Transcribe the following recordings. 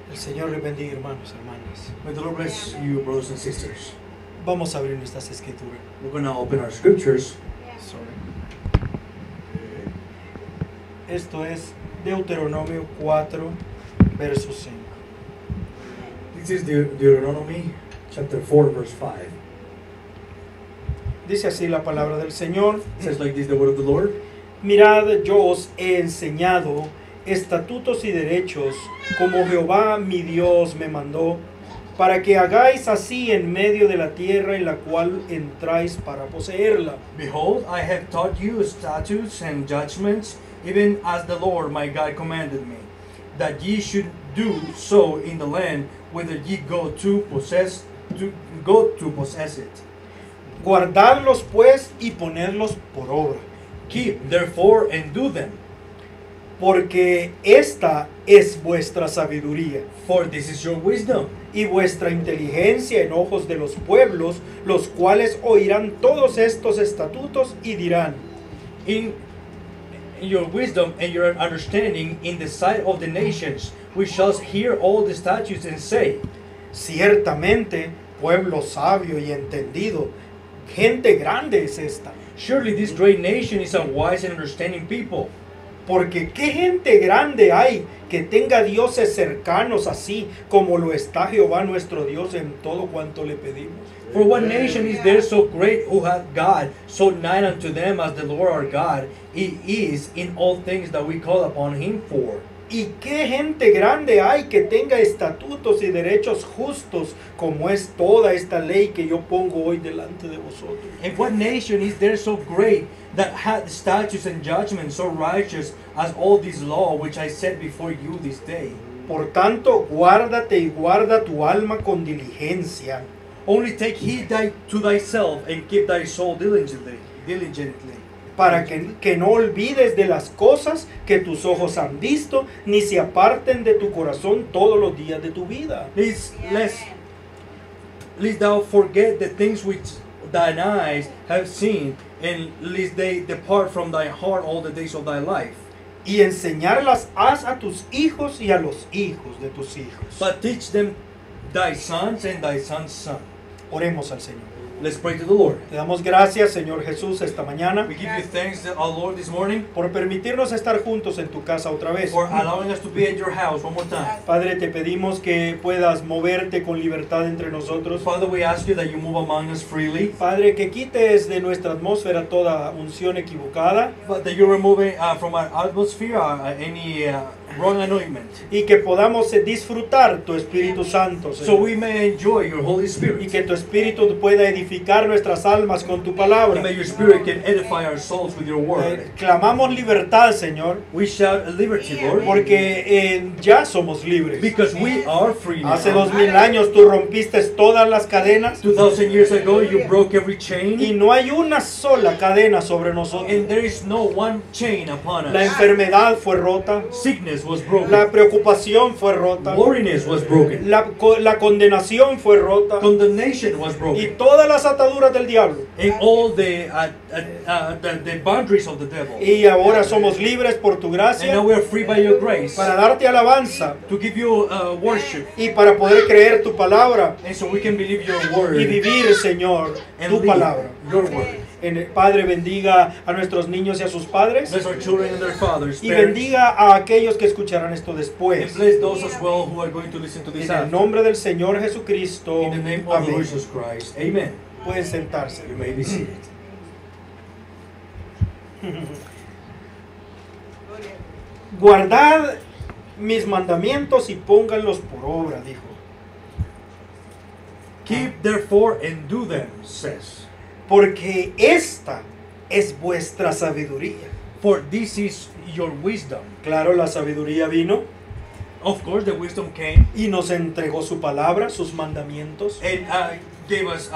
El Señor le bendiga, hermanos, hermanas. May the Lord bless you, brothers and sisters. Vamos a abrir nuestras escrituras. We're going to open our scriptures. Sorry. Esto es Deuteronomio 4, verso 5. This is Deuteronomy chapter 4, verse 5. Dice así la palabra del Señor. It says like this, the word of the Lord. Mirad, yo os he enseñado estatutos y derechos, como Jehová mi Dios me mandó, para que hagáis así en medio de la tierra en la cual entráis para poseerla. Behold, I have taught you statutes and judgments, even as the Lord my God commanded me, that ye should do so in the land whither ye go to possess it. Guardadlos pues y ponedlos por obra, Keep therefore and do them, porque esta es vuestra sabiduría for this is your wisdom, y vuestra inteligencia en ojos de los pueblos, los cuales oirán todos estos estatutos y dirán: in your wisdom and your understanding in the sight of the nations, we shall hear all the statutes and say, ciertamente, pueblo sabio y entendido, gente grande es esta. surely this great nation is a wise and understanding people. Porque qué gente grande hay que tenga dioses cercanos así como lo está Jehová nuestro Dios en todo cuanto le pedimos. For what nation is there so great who hath God so nigh unto them as the Lord our God? He is in all things that we call upon him for. Y qué gente grande hay que tenga estatutos y derechos justos como es toda esta ley que yo pongo hoy delante de vosotros. And what nation is there so great that hath statutes and judgments so righteous as all this law which I set before you this day? Por tanto, guárdate y guarda tu alma con diligencia, Only take heed to thyself and keep thy soul diligently. para que no olvides de las cosas que tus ojos han visto, ni se aparten de tu corazón todos los días de tu vida. Lest thou forget the things which thine eyes have seen, and lest they depart from thy heart all the days of thy life. Y enseñarlas has a tus hijos y a los hijos de tus hijos. But teach them thy sons and thy sons' son. Oremos al Señor. Let's pray to the Lord. Te damos gracias, Señor Jesús, esta mañana We give you thanks, our Lord, this morning por permitirnos estar juntos en tu casa otra vez. for allowing us to be at your house one more time. Padre, te pedimos que puedas moverte con libertad entre nosotros. Father, we ask you that you move among us freely, Padre, que quites de nuestra atmósfera toda unción equivocada but that you're removing from our atmosphere any wrong anointment, y que podamos disfrutar tu Espíritu Santo, so Señor. we may enjoy your Holy Y Spirit. que tu Espíritu pueda edificar nuestras almas con tu palabra. And may your Spirit can edify our souls with your word. Clamamos libertad, Señor, We shout liberty, Lord, porque ya somos libres. because we are free now. Hace 2000 años tú rompiste todas las cadenas 2000 years ago, you broke every y chain, no hay una sola cadena sobre nosotros. and there is no one chain upon La us. enfermedad fue rota, Sickness was broken. la preocupación fue rota, Worriness was broken. la condenación fue rota Condemnation was y broken. todas las ataduras del diablo. And all the boundaries of the devil. Y ahora somos libres por tu And gracia now we are free by your grace para darte alabanza to give you worship. y para poder creer tu palabra And so we can believe your y word vivir, Señor, and tu live palabra. your word. Padre, bendiga a nuestros niños y a sus padres Bless our children and their fathers, y parents, bendiga a aquellos que escucharán esto and después. bless those as well who are going to listen to this En el after. nombre del Señor Jesucristo. In the name of the Amén. Lord Jesus Christ. Amen. Pueden sentarse. You may be seated. Guardad mis mandamientos y pónganlos por obra, dijo. Keep therefore and do them, says. Porque esta es vuestra sabiduría. For this is your wisdom. Claro, la sabiduría vino Of course, the wisdom came y nos entregó su palabra, sus mandamientos. and gave us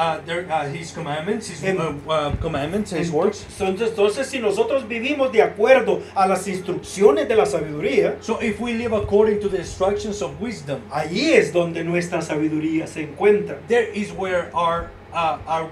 His commandments, His Entonces, works. entonces, si nosotros vivimos de acuerdo a las instrucciones de la sabiduría, So if we live according to the instructions of wisdom, allí es donde nuestra sabiduría se encuentra. there is where our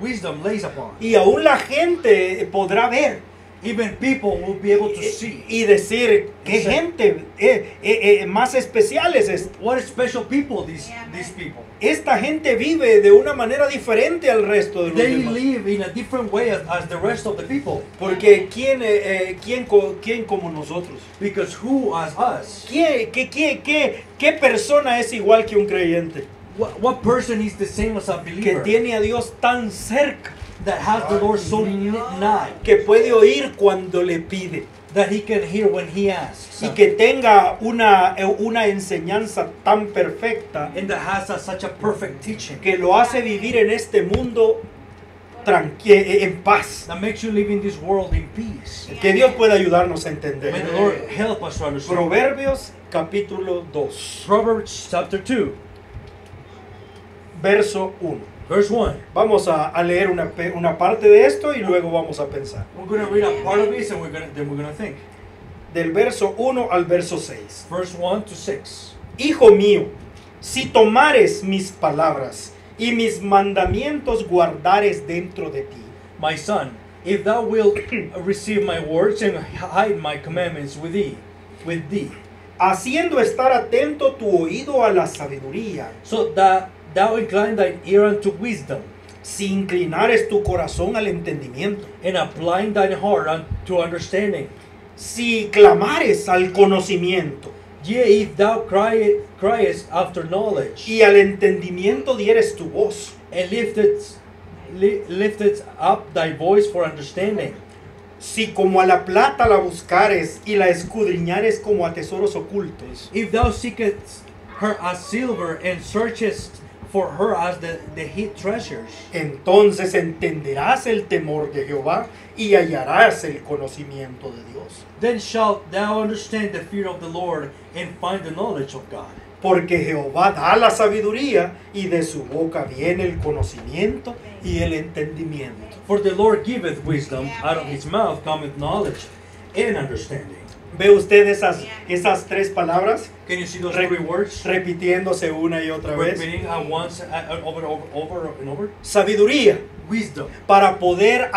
wisdom lays upon. Y aún la gente podrá ver Even people will be able to see. y decir, qué gente más especial es esta. What special people these people. Esta gente vive de una manera diferente al resto de los They demás. live in a different way as the rest of the people. Porque ¿quién como nosotros? Because who as us? ¿Qué persona es igual que un creyente? What person is the same as a Que believer tiene a Dios tan cerca, that has the Lord so nigh que puede oír cuando le pide, that he can hear when he asks, y que tenga una enseñanza tan perfecta and that has such a perfect teaching que lo hace vivir en este mundo en paz? that makes you live in this world in peace. Que Dios pueda ayudarnos a entender. May the Lord help us to understand. Proverbios capítulo 2, Proverbs chapter 2, verso 1. verse 1. Vamos a leer una parte de esto y luego vamos a pensar. We're going to read a part of this and then we're going to think. Del verso 1 al verso 6. Verse 1 to 6. Hijo mío, si tomares mis palabras y mis mandamientos guardares dentro de ti, My son, if thou wilt receive my words and hide my commandments with thee, haciendo estar atento tu oído a la sabiduría, so that thou incline thine ear unto wisdom, si inclinares tu corazón al entendimiento, and applying thine heart unto understanding. si clamares al conocimiento Yea, if thou criest after knowledge, y al entendimiento dieres tu voz, and lifted up thy voice for understanding, si como a la plata la buscares y la escudriñares como a tesoros ocultos, if thou seekest her as silver and searchest for her as the hid treasures, entonces entenderás el temor de Jehová y hallarás el conocimiento de Dios. then shalt thou understand the fear of the Lord and find the knowledge of God. Porque Jehová da la sabiduría y de su boca viene el conocimiento y el entendimiento. For the Lord giveth wisdom, out of his mouth cometh knowledge and understanding. ¿Ve usted esas tres palabras Can you see those Re- three words? repitiéndose una y otra vez? Repeating once over and over. Sabiduría, Wisdom. para poder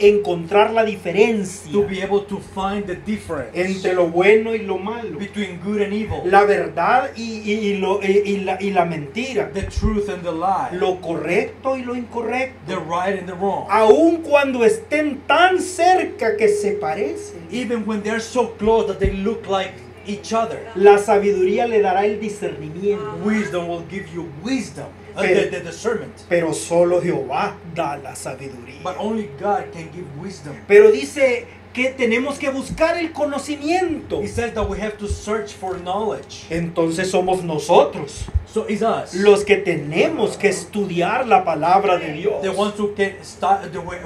encontrar la diferencia To be able to find the difference entre lo bueno y lo malo, between good and evil. la verdad y la mentira, The truth and the lie. lo correcto y lo The incorrecto, right and the wrong. aun cuando estén tan cerca que se parecen. Even when they're so close that they look like each other. La sabiduría le dará el discernimiento, Wisdom will give you wisdom. Pero- The discernment. pero solo Jehová da la sabiduría. But only God can give wisdom. Pero dice que tenemos que buscar el conocimiento. He says that we have to search for knowledge. Entonces somos nosotros So it's us. los que tenemos que estudiar la palabra de Dios The ones who can start,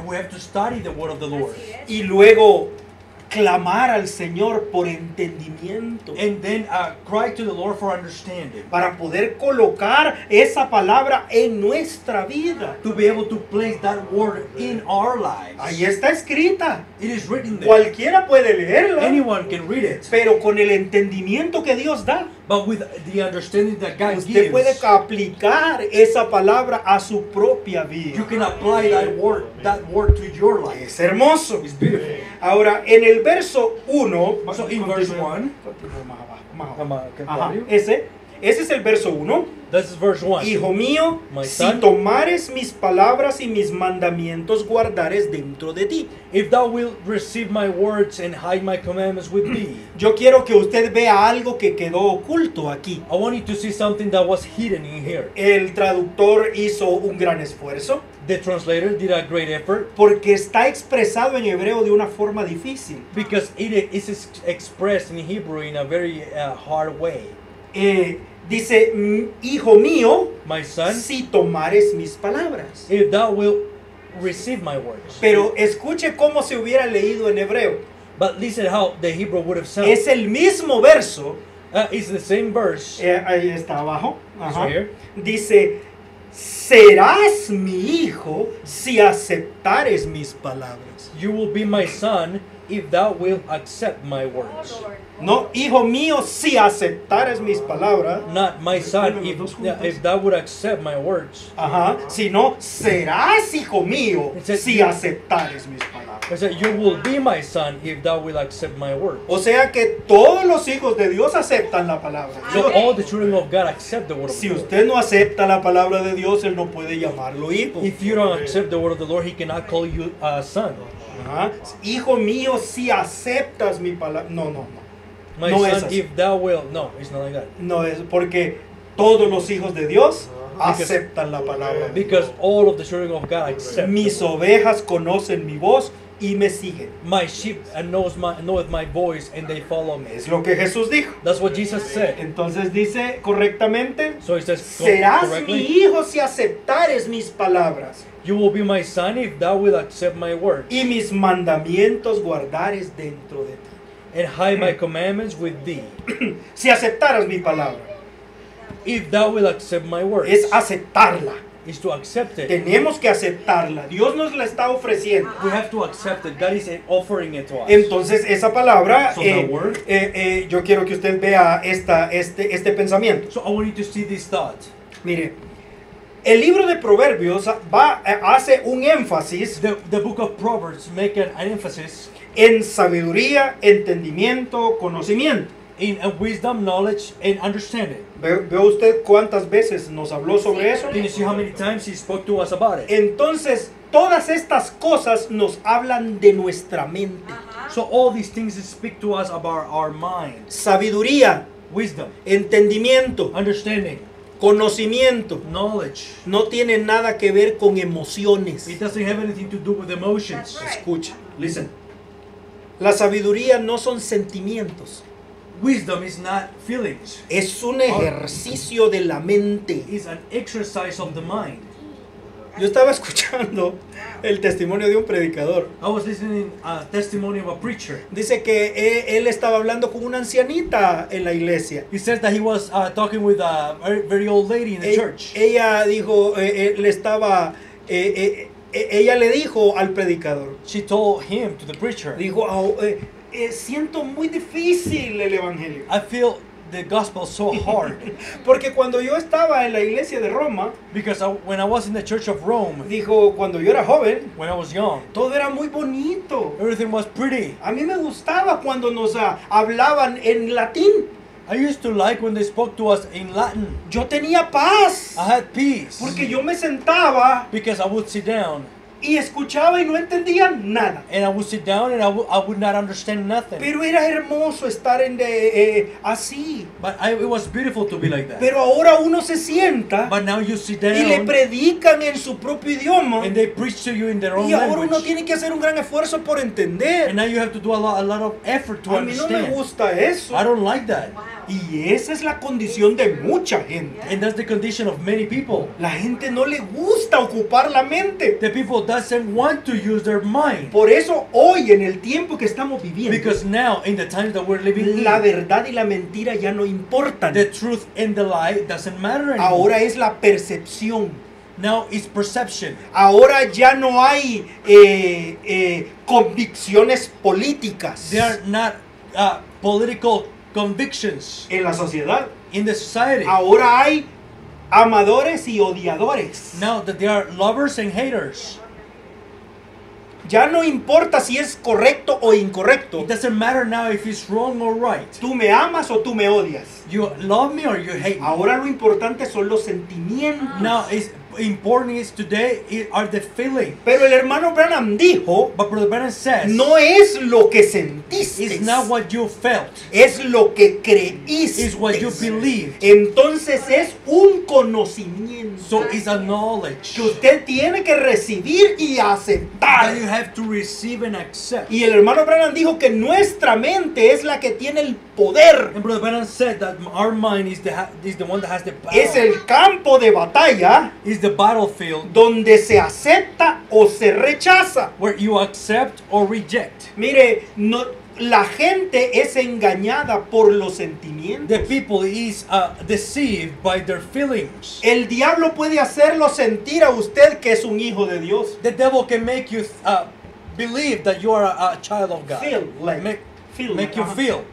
we have to study the word of the Lord. y luego clamar al Señor por entendimiento And then cry to the Lord for understanding. para poder colocar esa palabra en nuestra vida. To be able to place that word in our lives. Ahí está escrita. It is written there. Cualquiera puede leerla, Anyone can read it. pero con el entendimiento que Dios da, But with the understanding that God usted puede gives, aplicar esa palabra a su propia you vida. can apply that word to your life. Es hermoso. It's beautiful. Ahora, en el verso 1, So in verse 1, más abajo. okay, Ajá, ese es el verso 1. this is verse 1. Hijo mío, My si son. tomares mis palabras y mis mandamientos guardares dentro de ti. If thou wilt receive my words and hide my commandments with thee. Yo quiero que usted vea algo que quedó oculto aquí. I want you to see something that was hidden in here. El traductor hizo un gran esfuerzo The translator did a great effort porque está expresado en hebreo de una forma difícil. because it is expressed in Hebrew in a very hard way. Dice, hijo mío, My son, si tomares mis palabras. if thou wilt receive my words. Pero escuche cómo se hubiera leído en hebreo. But listen how the Hebrew would have sounded. Es el mismo verso. It's the same verse. Ahí está abajo. It's Ajá. right here. Dice, serás mi hijo si aceptares mis palabras. You will be my son if thou wilt accept my words. No, hijo mío, si aceptares mis palabras, Not my son, if thou would accept my words. ajá, sino serás hijo mío si aceptares mis palabras. I said, you will be my son if thou will accept my word. O sea que todos los hijos de Dios aceptan la palabra. So all the children of God accept the word of Si the Lord. usted no acepta la palabra de Dios, él no puede llamarlo hijo. If you don't accept the word of the Lord, he cannot call you a son. Ajá. Hijo mío, si aceptas mi palabra. No, no, no. My No es son, así. if thou will. No, it's not like that. No es porque todos los hijos de Dios aceptan la palabra. Because all of the children of God accept. Mis ovejas conocen mi voz y me siguen. My sheep knoweth my voice and they follow me. Es lo que Jesús dijo. That's what Jesus said. Entonces dice correctamente, So he says serás mi correctly, hijo si aceptares mis palabras you will be my son if thou will accept my word y mis mandamientos guardares dentro de ti. and hide my commandments with thee. Si aceptaras mi palabra, If thou will accept my word, es aceptarla. is to accept it. Tenemos que aceptarla. Dios nos la está ofreciendo. We have to accept it. God is offering it to us. Entonces esa palabra, So the word- yo quiero que usted vea este pensamiento. So I want you to see this thought. Mire, el libro de Proverbios hace un énfasis The book of Proverbs make an emphasis en sabiduría, entendimiento, conocimiento. in wisdom, knowledge, and understanding. ¿Ve usted cuántas veces nos habló sobre eso? Can you see how many times he spoke to us about it? Entonces, todas estas cosas nos hablan de nuestra mente. So all these things speak to us about our mind, Sabiduría, wisdom, entendimiento, understanding, conocimiento. knowledge. No tiene nada que ver con emociones. It doesn't have anything to do with emotions. Escucha, listen. La sabiduría no son sentimientos. Wisdom is not feelings. Es un ejercicio de la mente. It's an exercise of the mind. Yo estaba escuchando el testimonio de un predicador. I was listening a testimony of a preacher. Dice que él estaba hablando con una ancianita en la iglesia. He says that he was talking with a very old lady in the church. Ella dijo, ella le dijo al predicador, She told him, to the preacher, dijo, siento muy difícil el evangelio. I feel the gospel so hard. Porque cuando yo estaba en la iglesia de Roma, Because when I was in the church of Rome, dijo, cuando yo era joven, when I was young, todo era muy bonito. everything was pretty. A mí me gustaba cuando nos hablaban en latín. I used to like when they spoke to us in Latin. Yo tenía paz. I had peace. Porque yo me sentaba Because I would sit down. y escuchaba y no entendía nada. And I would sit down and I would not understand nothing. Pero era hermoso estar así. But it was beautiful to be like that. Pero ahora uno se sienta But now you sit y le down predican en su propio idioma. and they preach to you in their own Y ahora uno language. tiene que hacer un gran esfuerzo por And entender. now you have to do a lot of effort to A mí no me understand. gusta eso. I don't like that. Y esa es la condición de mucha gente. And that's the condition of many people. La gente no le gusta ocupar la mente. The people doesn't want to use their mind. Por eso hoy en el tiempo que estamos viviendo, Because now, in the times that we're living la in, verdad y la mentira ya no importan. the truth and the lie doesn't matter anymore. Ahora es la percepción. Now it's perception. Ahora ya no hay convicciones políticas They are not political convictions en la sociedad. in the society. Ahora hay amadores y odiadores. Now that they are lovers and haters. Ya no importa si es correcto o incorrecto. It doesn't matter now if it's wrong or right. Tú me amas o tú me odias. You love me or you hate me. Ahora lo importante son los sentimientos. Now, it's important is today are the feeling. Pero el hermano Branham dijo, But Brother Branham says, no es lo que sentiste, it's not what you felt. es lo que creíste. It's what you believed. Entonces es un conocimiento So it's a knowledge que usted tiene que recibir y aceptar. that you have to receive and accept. Y el hermano Branham dijo que nuestra mente es la que tiene el poder. And Brother Branham said that our mind is the one that has the power. Es el campo de batalla Is the battlefield donde se acepta o se rechaza. where you accept or reject. Mire, la gente es engañada por los sentimientos. The people is deceived by their feelings. El diablo puede hacerlo sentir a usted que es un hijo de Dios. The devil can make you believe that you are a child of God. Feel like, make you ajá. feel.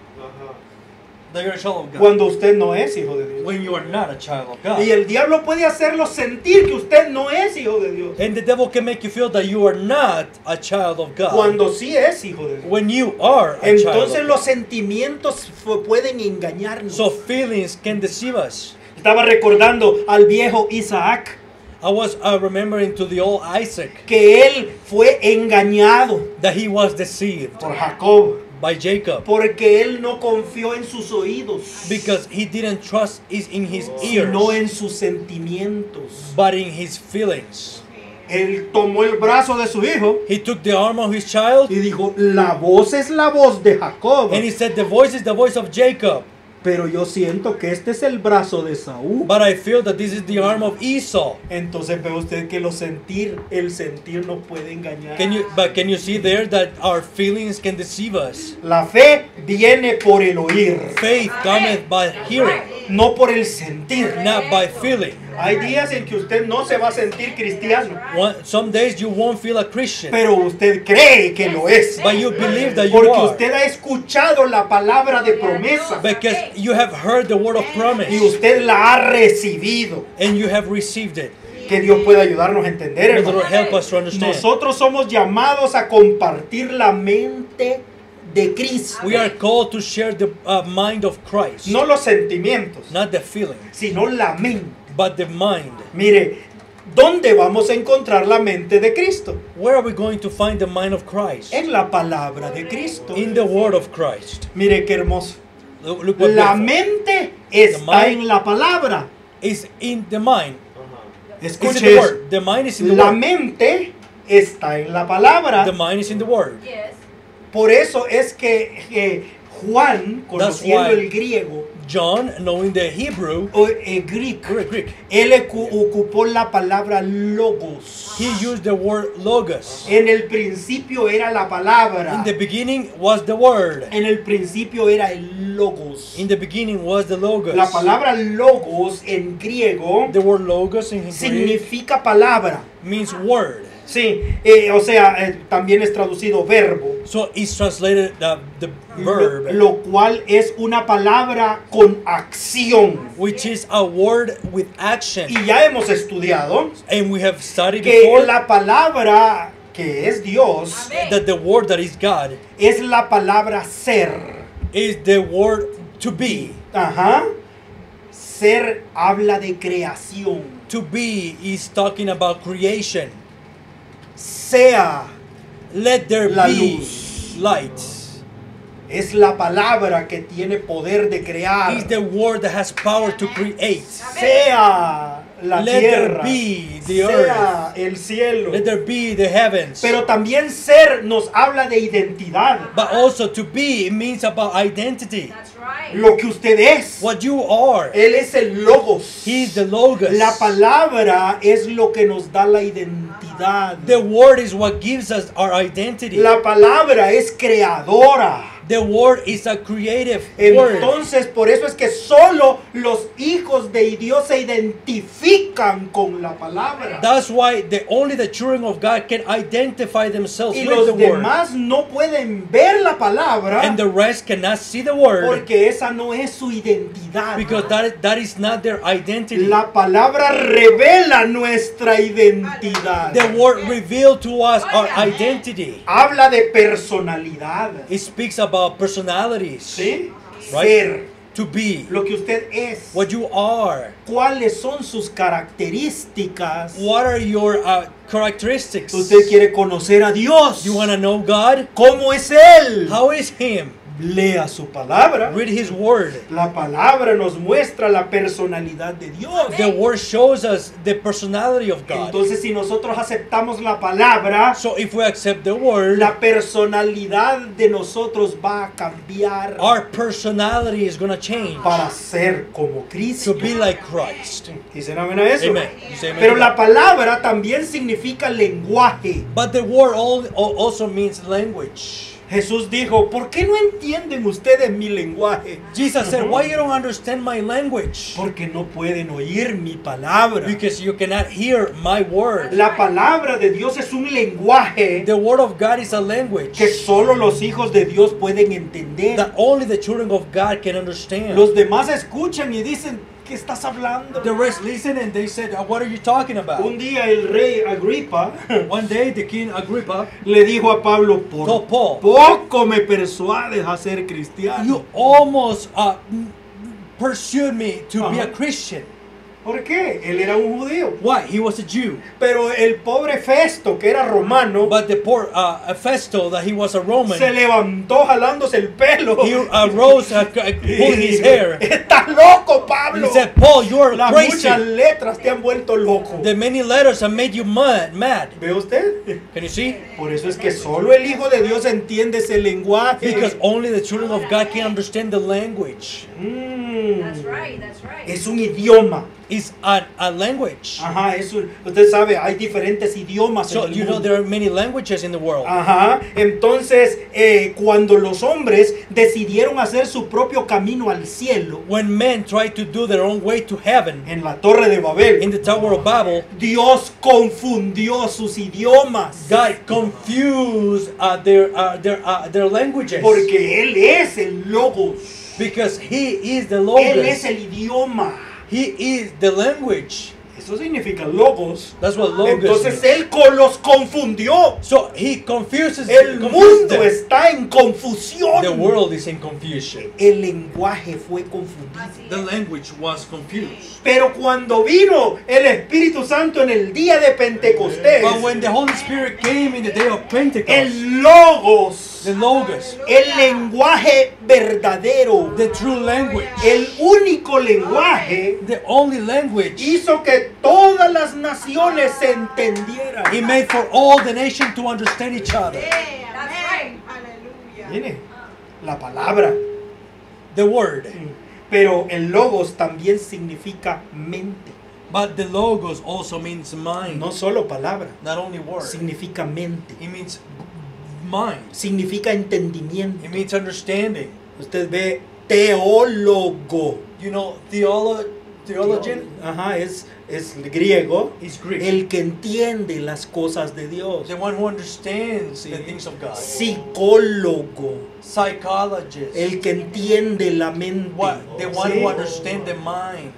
that you're a child of God. cuando usted no es hijo de Dios. When you are not a child of God. Y el diablo puede hacerlo sentir que usted no es hijo de Dios, And the devil can make you feel that you are not a child of God. cuando sí es hijo de Dios. When you are a child Entonces of los God. sentimientos pueden engañarnos. So feelings can deceive us. Estaba recordando al viejo Isaac, I was remembering to the old Isaac que él fue engañado that he was deceived por Jacob, by Jacob porque él no confió en sus oídos, because he didn't trust in his ears, sino en sus sentimientos. but in his feelings. Él tomó el brazo de su hijo He took the arm of his child y dijo, la voz es la voz de Jacob, and he said, the voice is the voice of Jacob, pero yo siento que este es el brazo de Saúl. but I feel that this is the arm of Esau. Entonces ve usted que el sentir nos puede engañar. Can you see there that our feelings can deceive us? La fe viene por el oír, Faith cometh by hearing, no por el sentir. not by feeling. Hay días en que usted no se va a sentir cristiano, Some days you won't feel a Christian, pero usted cree que lo es, but you believe that you porque are, usted ha escuchado la palabra de promesa because you have heard the word of promise y usted la ha recibido. and you have received it. Que Dios pueda ayudarnos a entender, May the Lord hermano. help us to understand. Nosotros somos llamados a compartir la mente de Cristo, We are called to share the mind of Christ, no los sentimientos, not the feeling, sino la mente. but the mind. Mire, ¿dónde vamos a encontrar la mente de Cristo? Where are we going to find the mind of Christ? En la palabra de Cristo. In the word of Christ. Mire qué hermoso. Look what La beautiful. mente está mind en la palabra. Is in the mind. It's in Escuche the eso. word. The mind is in the La word. mente está en la palabra. The mind is in the word. Yes. Por eso es que Juan, conociendo why- el griego, John, knowing the Hebrew, o el Greek, Greek, él ocupó la palabra logos. he used the word logos. En el principio era la palabra. In the beginning was the word. En el principio era el logos. In the beginning was the logos. La palabra logos en griego The word logos in Greek significa palabra. means word. Sí, o sea, también es traducido verbo. So it's translated the verb, Lo cual es una palabra con acción. which is a word with action. Y ya hemos estudiado And we have studied que before la palabra que es Dios that the word that is God es la palabra ser. is the word to be. Ajá. Ser habla de creación. To be is talking about creation. Sea Let there La be luz. light. es la palabra que tiene poder de crear. Is the word that has power to create. Sea la Let there tierra. be the Sea el cielo. Let there be the heavens. Pero también ser nos habla de identidad. But also to be means about identity. That's right. Lo que usted es. What you are. Él es el logos. He is the logos. La palabra es lo que nos da la identidad. The word is what gives us our identity. La palabra es creadora. The word is a creative word. Entonces, por eso es que solo los hijos de Dios se identifican con la palabra. That's why only the children of God can identify themselves Y with los the word. demás no pueden ver la palabra And the rest cannot see the word porque esa no es su identidad. because that is not their identity. La palabra revela nuestra identidad. The word revealed to us our identity. Habla de personalidad. It speaks about personalities. ¿Sí? Right? Ser, To be. lo que usted es. What you are. ¿Cuáles son sus características? What are your characteristics? Usted quiere conocer a Dios. You want to know God? ¿Cómo es Él? How is Him? Lea su palabra. Read His word. La palabra nos muestra la personalidad de Dios. The word shows us the personality of God. Entonces, si nosotros aceptamos la palabra, So if we accept the word, la personalidad de nosotros va a cambiar our personality is going to change para ser como Cristo. to be like Christ. ¿Dicen amén a eso? Amen. You say amen Pero to la that. palabra también significa lenguaje. But the word also means language. Jesús dijo, ¿por qué no entienden ustedes mi lenguaje? Jesus said, why you don't understand my language? Porque no pueden oír mi palabra. Because you cannot hear my word. La palabra de Dios es un lenguaje The word of God is a language que solo los hijos de Dios pueden entender. that only the children of God can understand. Los demás escuchan y dicen, ¿qué estás hablando? The rest listen and they said, what are you talking about? Un día el rey Agripa One day the king Agrippa le dijo a Pablo, por told Paul, poco me persuades a ser cristiano. you almost pursued me to be a Christian. ¿Por qué? Él era un judío. Why? He was a Jew. Pero el pobre Festo, que era romano, But the poor Festo, that he was a Roman, se levantó jalándose el pelo. he arose, pulling his hair. Estás loco, And Pablo. he said, Paul, you are Las crazy. muchas letras te han vuelto loco. The many letters have made you mad. ¿Ve usted? Can you see? Por eso es que solo el Hijo de Dios entiende ese lenguaje. Because only the children of God can understand the language. That's right, that's right. Es un idioma. It's a language. Ajá, usted sabe, hay diferentes idiomas So en el you know mundo. there are many languages in the world. Ajá, entonces cuando los hombres decidieron hacer su propio camino al cielo When men try to do their own way to heaven en la Torre de Babel, in the Tower of Babel, Dios confundió sus idiomas. God confused their languages. Porque Él es el Logos. Because He is the Él es Logos. el idioma. He is the language. Eso significa Logos. That's what Logos Entonces means. Él los confundió. So He confuses El confused mundo them. está en confusión. The world is in confusion. El lenguaje fue confundido. Así The es. language was confused. Pero cuando vino el Espíritu Santo en el día de Pentecostés, But when the Holy Spirit came in the day of Pentecost, el Logos, the Logos, el lenguaje verdadero, the true language, el único lenguaje, the only language, hizo que todas las naciones se entendieran. He made for all the nations to understand each other. That's right. Mire, la palabra. The word. Pero el Logos también significa mente. But the Logos also means mind. No solo palabra, Not only word. significa mente. It means mind. Significa entendimiento. It means understanding. Usted ve teólogo. You know, theologian Ajá, es griego. is Greek. El que entiende las cosas de Dios. The one who understands the things of God. Psicólogo. Psychologist. El que entiende la mente. The one Sí. who understands the mind.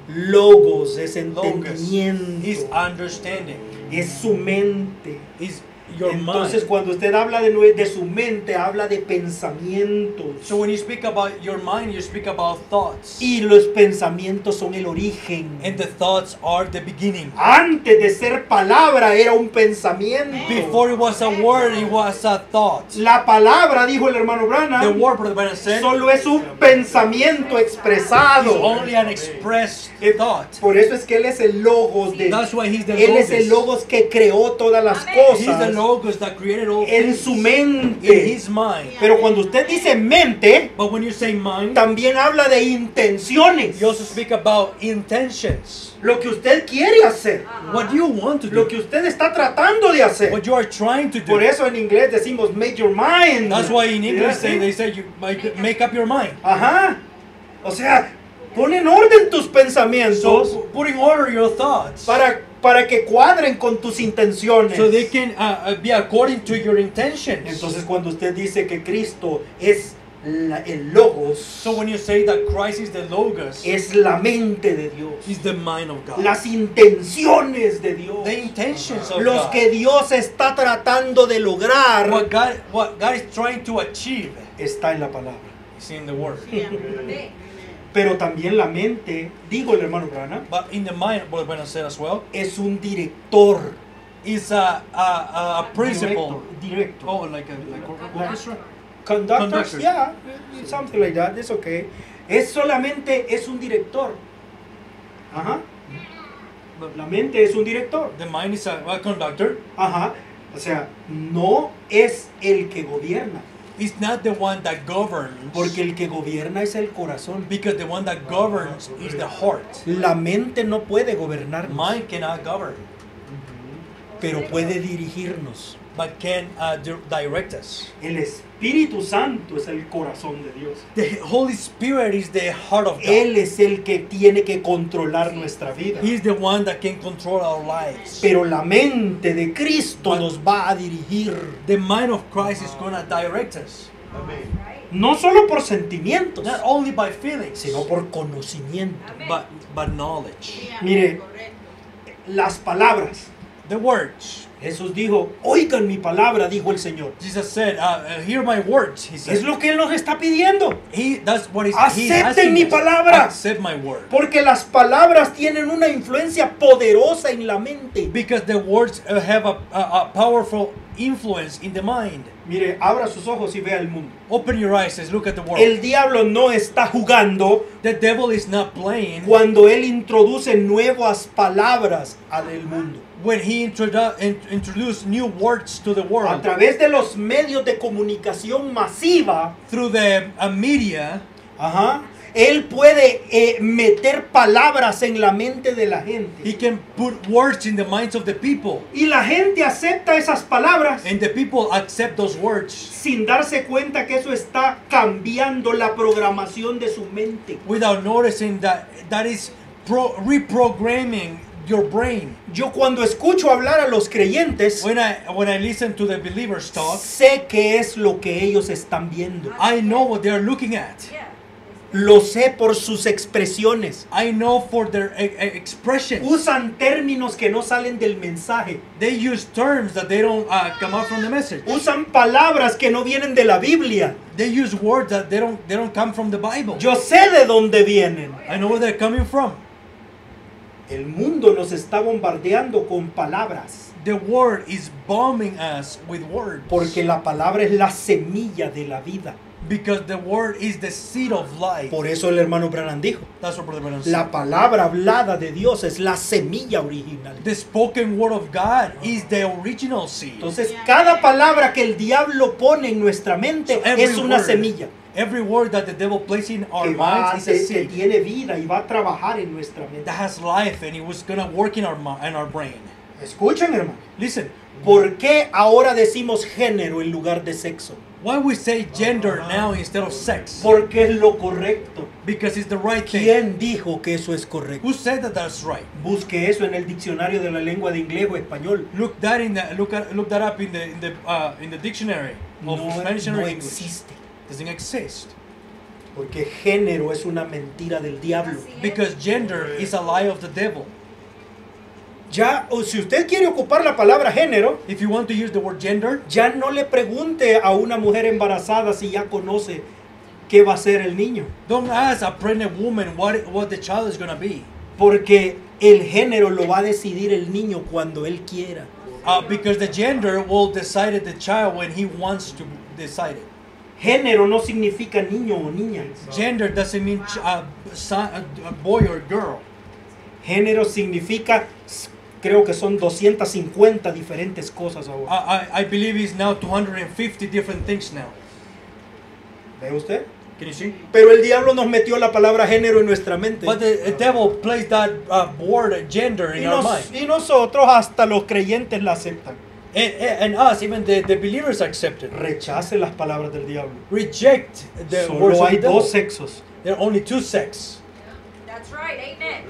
Logos es Logos entendimiento. is understanding. Es su mente. Is your Entonces mind. cuando usted habla de su mente, habla de pensamientos. So when you speak about your mind, you speak about thoughts. Y los pensamientos son el origen. And the thoughts are the beginning. Antes de ser palabra era un pensamiento. Before it was a word, it was a thought. La palabra, dijo el hermano The Branham, word, Brother Branham said, solo es un pensamiento is expresado. only an expressed thought. Por eso es que él es el logos de That's why he's the él es el logos. logos que creó todas las He's the cosas logos that created all en things su in mente. his mind. Pero cuando usted dice mente, But when you say mind, también habla de intenciones. you also speak about intentions. Lo que usted quiere hacer, What you want to lo do, que usted está tratando de hacer. what you are trying to do. Por eso en inglés decimos make your mind. That's why in English ¿Sí? they say you make up your mind. Ajá. O sea, pon en orden tus pensamientos So putting order your thoughts para que cuadren con tus intenciones. so they can be according to your intentions. Entonces cuando usted dice que Cristo es el Logos, So when you say that Christ is the Logos, es la mente de Dios, is the mind of God. las intenciones de Dios, The intentions of los God. que Dios está tratando de lograr, What God is trying to achieve está en la palabra. is in the word. Pero también la mente, digo el hermano Branham, But in the mind, what I'm said as well, es un director. is a principle. Director. Oh, like orchestra? Conductors, Conductor. yeah, something like that, it's okay. Es un director. Ajá. La mente es un director. The mind is a conductor. Ajá. O sea, no es el que gobierna, It's not the one that governs, porque el que gobierna es el corazón. because the one that governs is the heart. La mente no puede gobernarnos, Mind cannot govern, pero puede dirigirnos. but can direct us. El Espíritu Santo es el corazón de Dios. The Holy Spirit is the heart of God. Él es el que tiene que controlar nuestra vida. He's the one that can control our lives. Pero la mente de Cristo nos va a dirigir. The mind of Christ is going to direct us. Right. No solo por sentimientos, Not only by feelings, sino por conocimiento. Amen. but knowledge. Mire, las palabras. The words. Jesús dijo, oigan mi palabra, dijo el Señor. Jesus said, hear my words. He said. Es lo que Él nos está pidiendo. That's what he's Acepten asking mi us. palabra. Accept my word. Porque las palabras tienen una influencia poderosa en la mente. Because the words have a powerful influence in the mind. Mire, abra sus ojos y vea el mundo. Open your eyes and look at the world. El diablo no está jugando The devil is not playing cuando él introduce nuevas palabras al mundo. when he introduced new words to the A world través de los medios de comunicación masiva, through the media. ajá, él puede meter palabras en la mente de la gente. He can put words in the minds of the people, Y la gente acepta esas palabras and the people accept those words sin darse cuenta que eso está cambiando la programación de su mente. without noticing that is reprogramming your brain. Yo cuando escucho hablar a los creyentes, When I listen to the believers talk, sé qué es lo que ellos están viendo. I know what they are looking at. Yeah. Lo sé por sus expresiones. I know for their expressions. Usan términos que no salen del mensaje. They use terms that they don't come out from the message. Usan palabras que no vienen de la Biblia. They use words that they don't come from the Bible. Yo sé de dónde vienen. I know where they're coming from. El mundo nos está bombardeando con palabras. The word is bombing us with words. Porque la palabra es la semilla de la vida. Because the word is the seed of life. Por eso el hermano Branham dijo, That's what Brother Branham said. la palabra hablada de Dios es la semilla original. The spoken word of God is the original seed. Entonces, cada palabra que el diablo pone en nuestra mente So every es una word- semilla Every word that the devil places in our que, va, minds is a que seed tiene vida y va a trabajar en nuestra mente. that has life, and it was gonna work in our brain. Escuchen, hermano. Listen, ¿Por qué ahora decimos género en lugar de sexo? why we say gender now instead of sex? Porque es lo correcto. Because it's the right thing. ¿Quién dijo que eso es correcto? Who said that that's right? Busque eso en el diccionario de la lengua de inglés o español. Look that up in the dictionary of No, Spanish and no English. existe. Doesn't exist. Porque género es una mentira del diablo. Because gender is a lie of the devil. Ya, o si usted quiere ocupar la palabra género, If you want to use the word gender, ya no le pregunte a una mujer embarazada si ya conoce qué va a ser el niño. don't ask a pregnant woman what the child is gonna be. Porque el género lo va a decidir el niño cuando él quiera. Because the gender will decide the child when he wants to decide it. Género no significa niño o niña. Gender doesn't mean a boy or girl. Género significa, creo que son 250 diferentes cosas ahora. I believe it's now 250 different things now. ¿Ve usted? Can you see? Pero el diablo nos metió la palabra género en nuestra mente. But the devil placed that word gender in our mind. Y nosotros hasta los creyentes la aceptan. And us, even the believers accept it. Rechace las palabras del diablo. Reject the words Solo of hay the devil. dos sexos. There are only two sexes. That's right. Amen.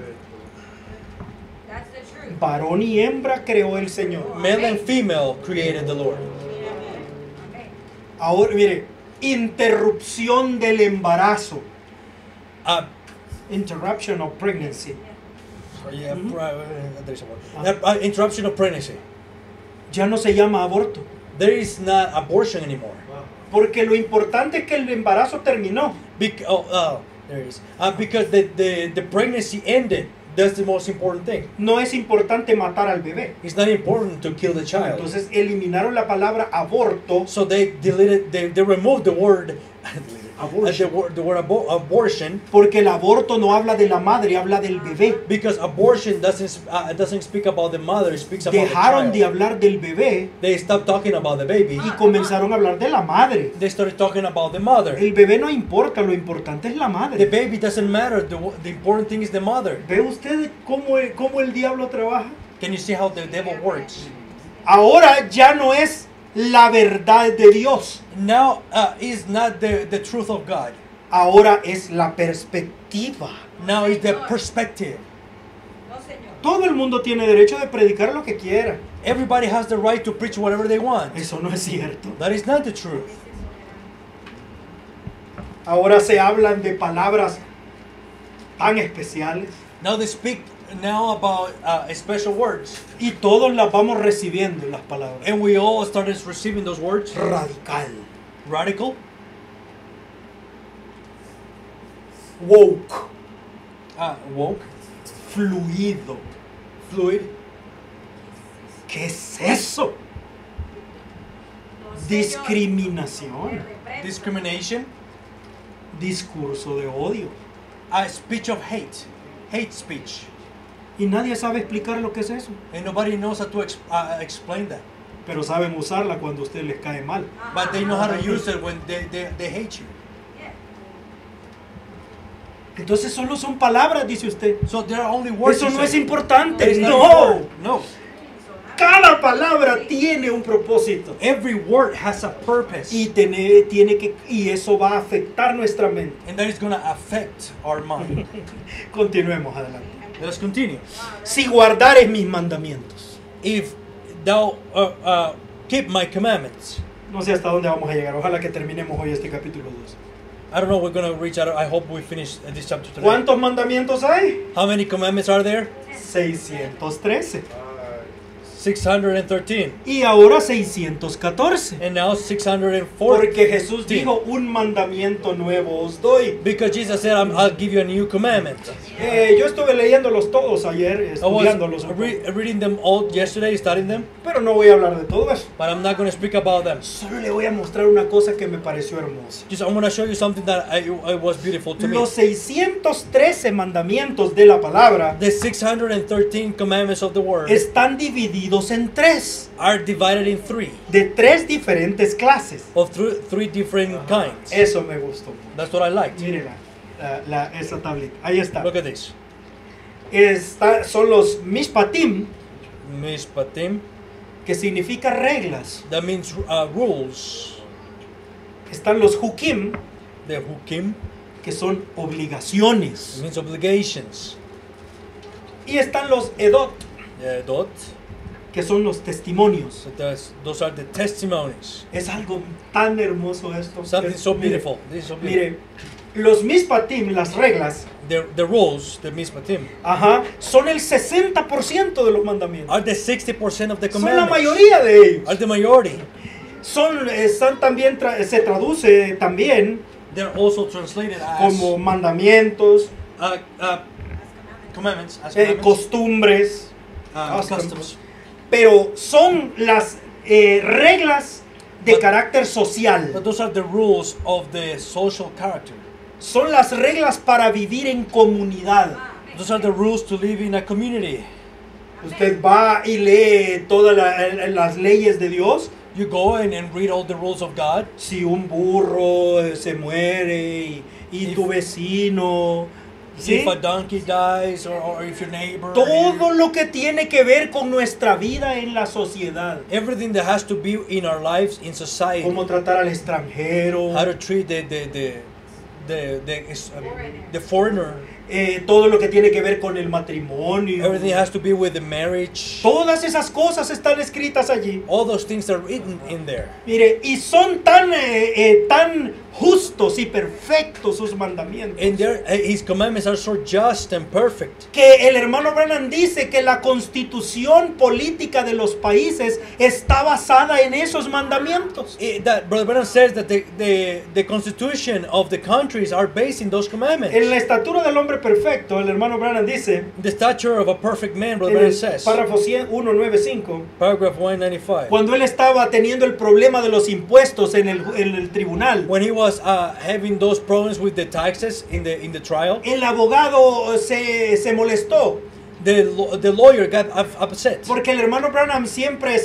That's the truth. Varón y hembra creó el Señor. Male and female created the Lord. Okay. Ahora, mire, interrupción del embarazo. Interruption of pregnancy. There's a word. Interruption of pregnancy. Ya no se llama aborto. There is not abortion anymore. Porque lo importante es que el embarazo terminó. There it is. Because the pregnancy ended. That's the most important thing. No es importante matar al bebé. It's not important to kill the child. Entonces eliminaron la palabra aborto. So they deleted, they removed the word, Abortion. the word abortion, Porque el aborto no habla de la madre, habla del bebé. because abortion doesn't speak about the mother, it speaks about Dejaron the de child. hablar del bebé They stopped talking about the baby. y comenzaron a hablar de la madre. They started talking about the mother. El bebé no importa, lo importante es la The madre. baby doesn't matter. The important thing is the mother. ¿Ve usted cómo el diablo trabaja? Can you see how the devil works? Ahora ya no es la verdad de Dios. now is not the truth of God. Ahora es la perspectiva. Now is the perspective. No, señor. Todo el mundo tiene derecho de predicar lo que quiera. Everybody has the right to preach whatever they want. Eso no es cierto. That is not the truth. Ahora se hablan de palabras tan especiales Now they speak now about special words. y todos las vamos recibiendo las palabras. And we all started receiving those words. Radical, Radical, woke, woke, fluido. fluid, ¿Qué es eso? No, señor. Discriminación, Te reprendo. discrimination, discurso de odio. a speech of hate, hate speech. Y nadie sabe explicar lo que es eso, And nobody knows how to explain that. pero saben usarla cuando a usted les cae mal. But they know how to use it when they hate you. Yeah. Entonces solo son palabras, dice usted. So there are only words. Eso you no es say. importante. It's not No. important. No. Cada palabra tiene un propósito. Every word has a purpose. Y eso va a afectar nuestra mente. And that is going to affect our mind. Continuemos adelante. Let us continue. Si guardares mis mandamientos. If thou keep my commandments. No sé hasta dónde vamos a llegar. Ojalá que terminemos hoy este capítulo 2. I don't know, we're going to reach out. I hope we finish this chapter today. ¿Cuántos mandamientos hay? How many commandments are there? 613. 613. Y ahora 614. And now 604. Porque Jesús dijo, un mandamiento nuevo os doy. Because Jesus said, I'll give you a new commandment. Yo estuve leyéndolos todos ayer, I was estudiándolos, un poco, reading them all yesterday, studying them, pero no voy a hablar de todo eso. but I'm not going to speak about them. Solo le voy a mostrar una cosa que me pareció hermosa. Just I'm going to show you something that it was beautiful to me. Los 613 mandamientos de la palabra The 613 commandments of the word están divididos en tres, are divided in three, de tres diferentes clases. of three different kinds. Eso me gustó. That's what I liked. Mírela, esa tablita. Ahí está. Look at this. Son los mishpatim, Mishpatim, que significa reglas. that means rules. Están los hukim, The hukim que son obligaciones. means obligations. Y están los edot, The dot, que son los testimonios. so those are the testimonies. Es algo tan hermoso esto. Something so Mire, beautiful. This is so beautiful. Mire, los mishpatim, las reglas, The rules, the mishpatim, ajá, son el 60% de los mandamientos. are the 60% of the Son la commandments. mayoría de ellos. Are the majority. Están también se traduce también They're also translated as como mandamientos, commandments, as commandments, costumbres, customs. pero son las reglas de But- carácter social. But those are the rules of the social character. Son las reglas para vivir en comunidad. Those are the rules to live in a community. Usted va y lee todas las leyes de Dios. You go and read all the rules of God. Si un burro se muere y If- tu vecino, ¿sí? If a donkey dies or if your neighbor. Todo lo que tiene que ver con nuestra vida en la sociedad. Everything that has to be in our lives in society. Cómo tratar al extranjero, How to treat the foreigner. todo lo que tiene que ver con el matrimonio. Everything has to be with the marriage. Todas esas cosas están escritas allí. All those things are written in there. Mire, y son tan justos y perfectos sus mandamientos, And there, his commandments are so just and perfect. que el hermano Branham dice que la constitución política de los países está basada en esos mandamientos. That Brother Branham says that the constitution of the countries are based in those commandments. En la estatura del hombre perfecto, el hermano Branham dice, The stature of a perfect man, Brother en Branham el says, párrafo 195, paragraph 195. cuando él estaba teniendo el problema de los impuestos en el tribunal, When he was having those problems with the taxes in the trial, el abogado se molestó the lawyer got upset porque el hermano Branham siempre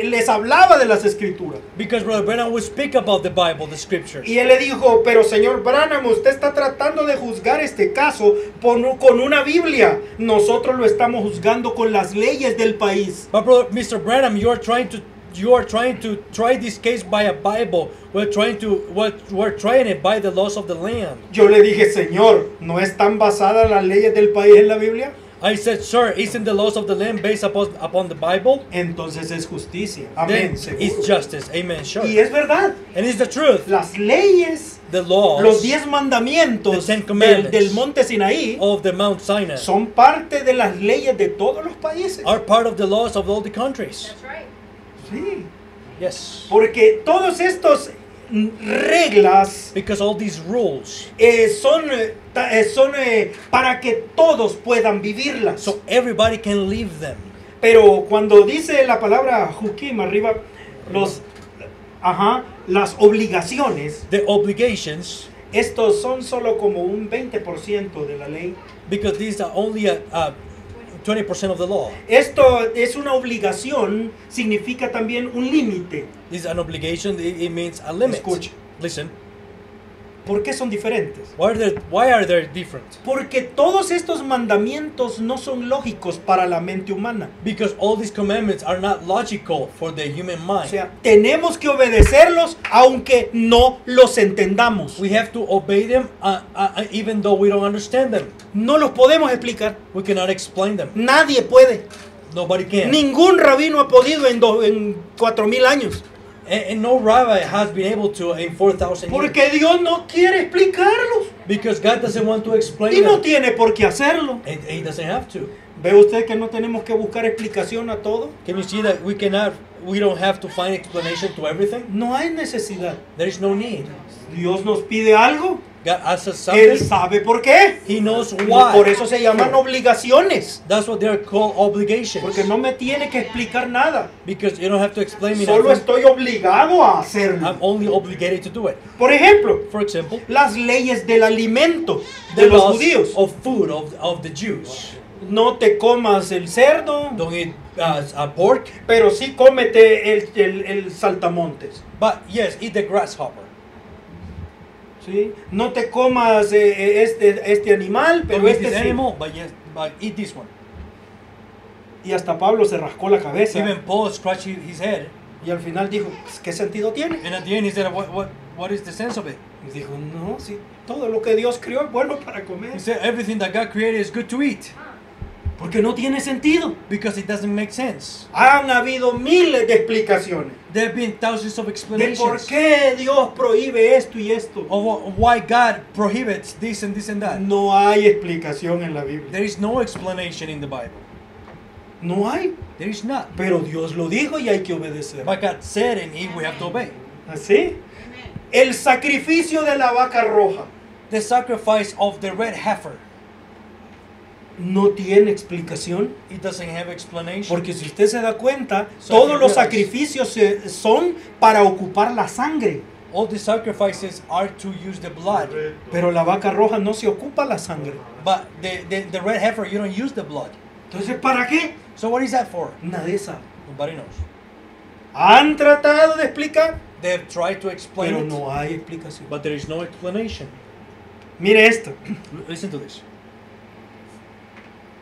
les hablaba de las escrituras. because Brother Branham would speak about the Bible, the scriptures. Y él le dijo, pero señor Branham, usted está tratando de juzgar este caso con una Biblia. Nosotros lo estamos juzgando con las leyes del país. But brother, Mr. Branham, you are trying to you are trying to try this case by a Bible. We're trying it by the laws of the land. Yo le dije, Señor, ¿no están basadas las leyes del país en la Biblia? I said, sir, isn't the laws of the land based upon the Bible? Entonces es justicia. Amén. Then it's justice. Amen. Sure. Y es verdad. And it's the truth. Las leyes, The laws los 10 mandamientos The Ten Commandments del monte Sinaí of the Mount Sinai son parte de las leyes de todos los países. are part of the laws of all the countries. That's right. Sí. Yes. Porque todos estos reglas Because all these rules, son para que todos puedan vivirlas. so everybody can live them. Pero cuando dice la palabra hukim arriba, las obligaciones, The obligations, estos son solo como un 20% de la ley. because these are only 20% of the law. Esto es una obligación, significa también un límite. This is an obligation. It means a limit. Escuche. Listen. ¿Por qué son diferentes? Why are they different? Porque todos estos mandamientos no son lógicos para la mente humana. Because all these commandments are not logical for the human O mind. sea, tenemos que obedecerlos aunque no los entendamos. We have to obey them even though we don't understand them. No los podemos explicar. We cannot explain them. Nadie puede. Nobody can. Ningún rabino ha podido en 4000 años. And no rabbi has been able to in 4,000 years. Porque Dios no quiere explicarlos. Because God doesn't want to explain Y no them. tiene por qué hacerlo. And He doesn't have to. ¿Ve usted que no tenemos que buscar explicación a todo? Can you see that we don't have to find explanation to everything? No hay necesidad. There is no need. Dios nos pide algo. God asks us Él something. sabe por qué. He knows Por why. eso se llaman obligaciones. That's what they're called obligations. Porque no me tiene que explicar nada. Because you don't have to explain me Solo nothing. estoy obligado a hacerlo. I'm only obligated to do it. Por ejemplo, For example, las leyes del alimento the de los laws judíos. of food of the Jews. No te comas el cerdo, Don't eat pork, pero sí cómete el saltamontes. but yes, eat the grasshopper. ¿Sí? No te comas este animal, pero Don't eat este this sí. animal, but eat this one. Y hasta Pablo se rascó la cabeza. Even Paul scratched his head, Y al final dijo, pues, ¿qué sentido tiene? and at the end he said, "What is the sense of it?" Y dijo, no, sí, todo lo que Dios creó es bueno para comer. He said, "Everything that God created is good to eat, Porque no tiene sentido. because it doesn't make sense." Han habido miles de explicaciones There have been thousands of de por explanations qué Dios prohíbe esto y esto. of why God prohibits this and this and that. No hay explicación en la Biblia. There is no explanation in the Bible. No hay. There is not. Pero Dios lo dijo y hay que obedecer. But God said, and we have to obey. ¿Así? El sacrificio de la vaca roja The sacrifice of the red heifer, no tiene explicación. it doesn't have explanation. Porque si usted se da cuenta, todos los sacrificios son para ocupar la sangre. All the sacrifices are to use the blood. Pero la vaca roja no se ocupa la sangre. But the red heifer, you don't use the blood. Entonces, ¿para qué? So what is that for? Nadie sabe. Nobody knows. Han tratado de explicar, They have tried to explain pero it, no hay explicación. but there is no explanation. Mire esto. Listen to this.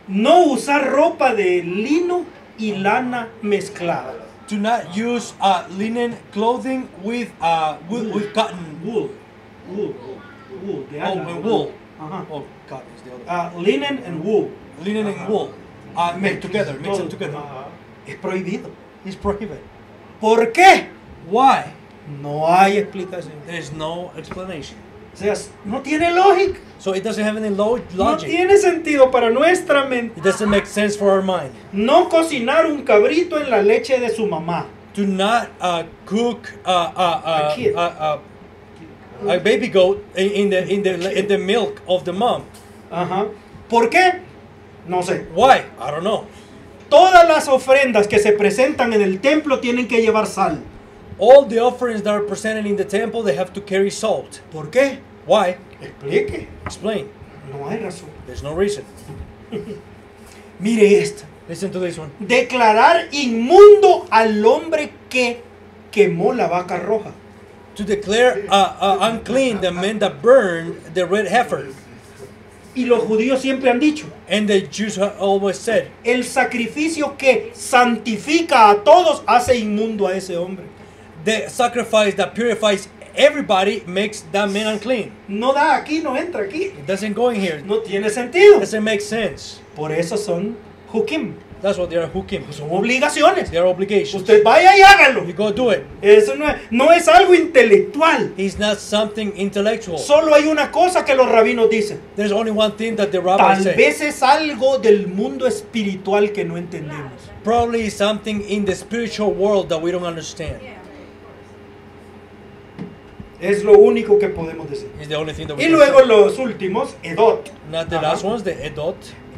No usar ropa de lino y lana mezclada. Do not use linen clothing with cotton. Wool. De Oh, ala. and wool. Ajá. Oh, cotton is the other. Linen and wool. Linen and wool. Mix them Todo. together. Ajá. Es prohibido. It's prohibited. ¿Por qué? Why? No hay explicación. There is no explanation. O sea, no tiene lógica. So it doesn't have any No logic. tiene sentido para nuestra mente. It doesn't make sense for our mind. No cocinar un cabrito en la leche de su mamá. Do not cook A kid. a baby goat in the milk of the mom. Ajá. ¿Por qué? No sé. Why? I don't know. Todas las ofrendas que se presentan en el templo tienen que llevar sal. All the offerings that are presented in the temple, they have to carry salt. ¿Por qué? Why? Explique. Explain. No hay razón. There's no reason. Mire esto. Listen to this one. Declarar inmundo al hombre que quemó la vaca roja. To declare unclean the men that burned the red heifer. Y los judíos siempre han dicho, And the Jews have always said, el sacrificio que santifica a todos hace inmundo a ese hombre. the sacrifice that purifies everybody makes that man unclean. No da aquí, no entra aquí. It doesn't go in here. No tiene sentido. It doesn't make sense. Por eso son hukim. That's what they are hukim. Son obligaciones. They are obligations. Usted vaya y hágalo. You go do it. Eso no es algo intelectual. It's not something intellectual. Solo hay una cosa que los rabinos dicen. There's only one thing that the rabbis Tal say. vez es algo del mundo espiritual que no entendemos. Probably something in the spiritual world that we don't understand. Es lo único que podemos decir. It's the only thing that we Y can luego say. los últimos, edot, Not the Ajá. last ones, the edot,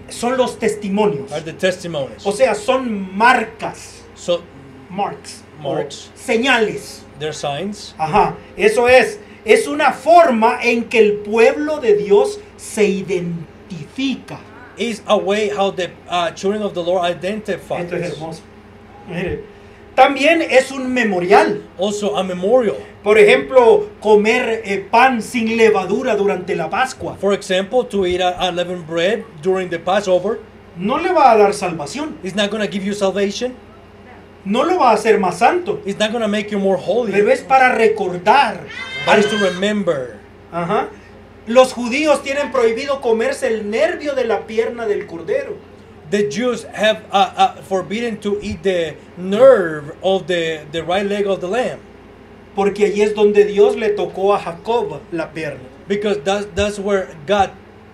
son los testimonios. are the testimonies. O sea, son marcas. So Marks. Marks. O señales. they're signs. Ajá, eso es. Es una forma en que el pueblo de Dios se identifica. Is a way how the children of the Lord identify. Esto es hermoso. Mire, también es un memorial. Also a memorial. Por ejemplo, comer pan sin levadura durante la Pascua For example, to eat unleavened bread during the Passover no le va a dar salvación. is not going to give you salvation. No lo va a hacer más santo. It's not going to make you more holy. Pero es para recordar. But it's to remember. Ajá. Los judíos tienen prohibido comerse el nervio de la pierna del cordero. The Jews have forbidden to eat the nerve of the right leg of the lamb. Porque allí es donde Dios le tocó a Jacob la pierna. Because that's where God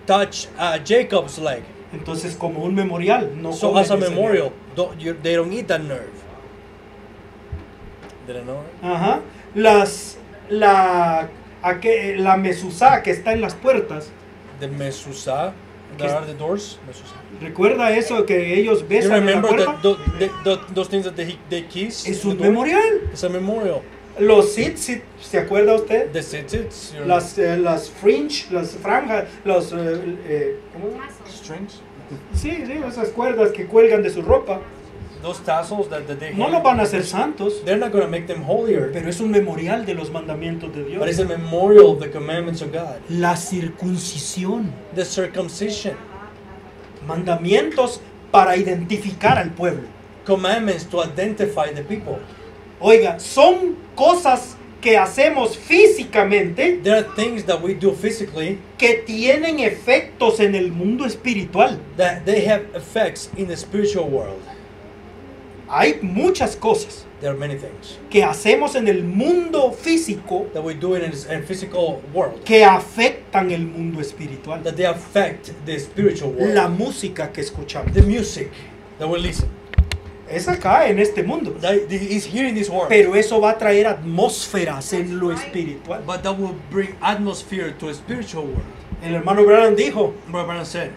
touched Jacob's leg. Entonces, como un memorial, no So comen as a ese memorial, they don't eat that nerve. Did I know it? nervio. Ajá. La mezuzá que está en las puertas. The mezuzah, that are the doors. Mezuzah. ¿Recuerda eso que ellos You besan en la remember puerta? those things that they kiss? Es the un door? memorial. It's a memorial. Los tzitzit, ¿se acuerda usted? The tzitzits, your Las fringe, las franjas, los... ¿cómo? strings, Sí, esas cuerdas que cuelgan de su ropa. those tassels that they No hang. los van a hacer santos, They're not going to make them holier. pero es un memorial de los mandamientos de Dios. But it's a memorial of the commandments of God. La circuncisión. The circumcision. Mandamientos para identificar al pueblo. Commandments to identify the people. Oiga, son cosas que hacemos físicamente There are things that we do physically que tienen efectos en el mundo espiritual. that they have effects in the spiritual world. Hay muchas cosas There are many things que hacemos en el mundo físico that we do in the physical world que afectan el mundo espiritual. that they affect the spiritual world. La música que escuchamos The music that we listen es acá en este mundo, that is here in this world. pero eso va a traer atmósferas en lo espiritual. But that will bring atmosphere to a spiritual world. El hermano Branham dijo, Brother Branham said,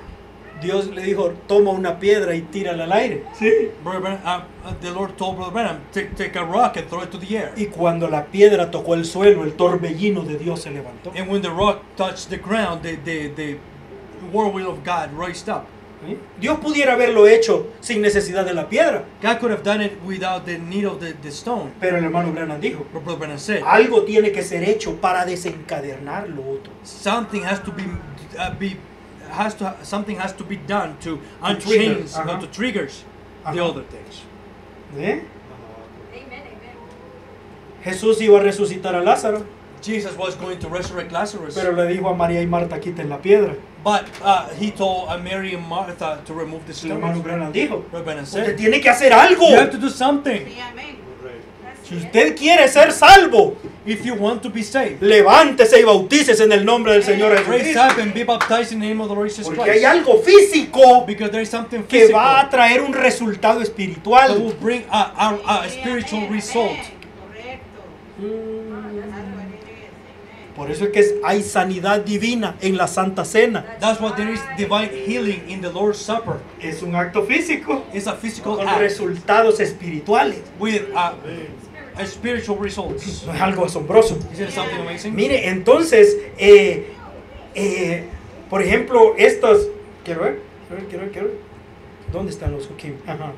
Dios le dijo, toma una piedra y tírala al aire. Sí. Brother Branham, the Lord told Brother Branham, take a rock and throw it to the air. Y cuando la piedra tocó el suelo, el torbellino de Dios se levantó. And when the rock touched the ground, the whirlwind of God raised up. ¿Sí? Dios pudiera haberlo hecho sin necesidad de la piedra, God could have done it without the need of the stone. pero el hermano Branham dijo, But Brother Branham said, algo tiene que ser hecho para desencadenar lo otro. something has to something has to be done to trigger, unchain, uh-huh. to triggers the Ajá. other things. ¿Eh? Amen, amen. Jesús iba a resucitar a Lázaro, Jesus was going to resurrect Lazarus, pero le dijo a María y Marta, quiten la piedra. but he told Mary and Martha to remove the El hermano stone. Branham dijo, Brother Branham usted said, tiene que hacer algo. you have to do something. Sí, amén. Si usted quiere ser salvo, If you want to be saved, levántese y bautícese en el nombre del Señor raise Jesucristo. up and be baptized in the name of the Lord Jesus Porque hay Christ. algo físico Because there is something que physical va a traer un resultado that espiritual. will bring a spiritual result. Correcto. Por eso es que hay sanidad divina en la Santa Cena. That's why there is divine healing in the Lord's Supper. Es un acto físico It's a physical con act resultados espirituales. with a spiritual results. No es algo asombroso. Isn't it something amazing? Mire, entonces, por ejemplo, estos... Quiero ver. ¿Dónde están los hukim? Ajá.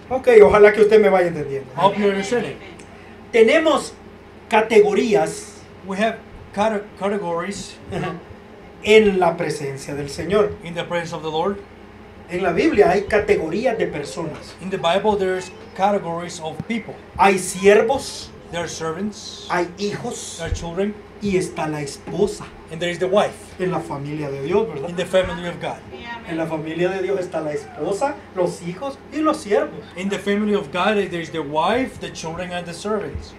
Ok, ojalá que usted me vaya entendiendo. I hope you understand it. Tenemos categorías We have categories en la presencia del Señor. In the presence of the Lord. En la Biblia hay categorías de personas. In the Bible, there's categories of people. Hay siervos, There are servants, hay hijos there are children, y está la esposa. and there is the wife En la familia de Dios, in ¿verdad? the family of God. En la familia de Dios está la esposa, los hijos y los siervos. In the family of God, there is the wife, the children, and the servants.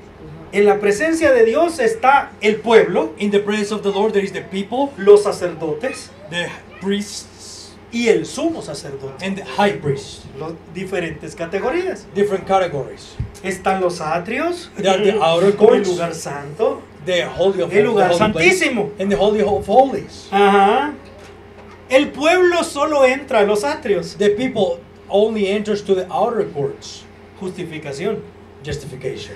En la presencia de Dios está el pueblo, In the presence of the Lord, there is the people, los sacerdotes the priests, y el sumo sacerdote. and the high priest. Las diferentes categorías. Different categories. Están los atrios, There are the outer el courts, lugar santo, the holy of el lugar the holy place, santísimo. and the holy of holies. Ajá. El pueblo solo entra a los atrios. The people only enters to the outer courts. Justificación. Justification.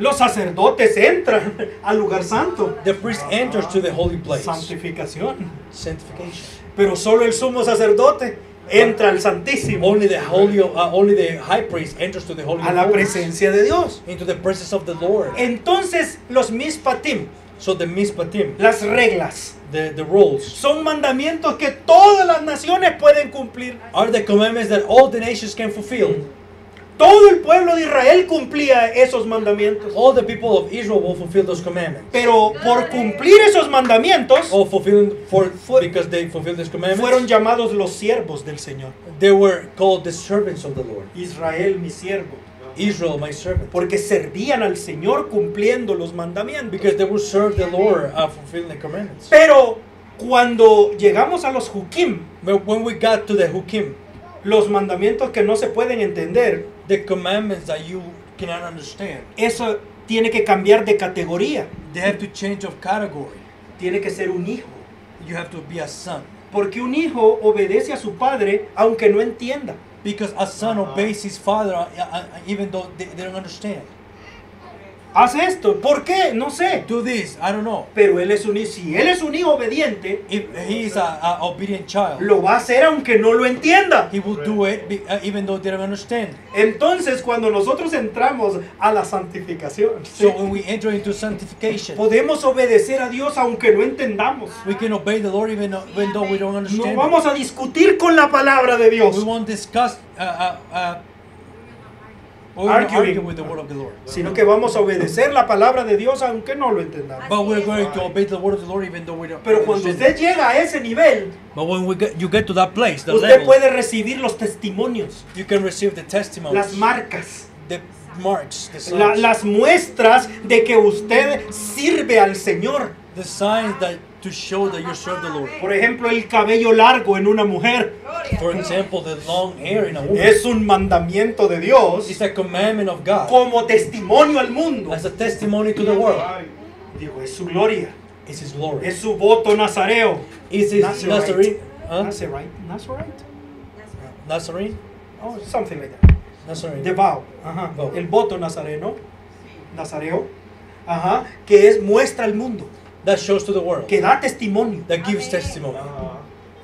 Los sacerdotes entran al lugar santo. The priest enters to the holy place. Santificación. Sanctification. Pero solo el sumo sacerdote entra al santísimo, Only the high priest enters to the holy a la of holies, presencia de Dios. into the presence of the Lord. Entonces los mispatim, So the mispatim, las reglas, the rules, son mandamientos que todas las naciones pueden cumplir. are the commandments that all the nations can fulfill. Todo el pueblo de Israel cumplía esos mandamientos. All the people of Israel will fulfill those commandments. Pero por cumplir esos mandamientos, Or because they fulfill these commandments, fueron llamados los siervos del Señor. they were called the servants of the Lord. Israel, mi siervo. Israel, my servant. Porque servían al Señor cumpliendo los mandamientos. Because they will serve the Lord fulfilling the commandments. Pero cuando llegamos a los Hukim, But when we got to the Hukim, los mandamientos que no se pueden entender, the commandments that you cannot understand, eso tiene que cambiar de categoría. they have to change of category. Tiene que ser un hijo. You have to be a son. Porque un hijo obedece a su padre aunque no entienda. Because a son obeys his father even though they don't understand. Haz esto. ¿Por qué? No sé. Do this, I don't know. Pero él es un hijo. Si él es un hijo obediente, If he is a obedient child, lo va a hacer aunque no lo entienda. he will do it even though they don't understand. Entonces, cuando nosotros entramos a la santificación, So when we enter into sanctification, podemos obedecer a Dios aunque no entendamos. we can obey the Lord even though we don't No understand. vamos a discutir con la palabra de We Dios, won't discuss we won't Arguing. argue with the word of the Lord. sino que vamos a obedecer la palabra de Dios aunque no lo entendamos. But we're going to obey the word of the Lord even though we don't Pero cuando understand. usted llega a ese nivel, But when you get to that place, the usted level, puede recibir los testimonios, you can receive the testimonies, las marcas, the marks, the signs, las muestras de que usted sirve al Señor. the signs that to show that you serve the Lord. Por ejemplo, el cabello largo en una mujer For example, the long hair in a woman es un mandamiento de Dios is a commandment of God como testimonio al mundo. as a testimony to the world. Digo, es su gloria, It's His glory. es su voto nazareo. Is His Nazarene? Huh? Nazarite, Nazarite, Nazarene? oh, something like that. Nazarene. The vow, ajá. Vow. El voto nazareno, nazareo, ajá, que es muestra al mundo, That shows to the world. que da testimonio That gives testimony.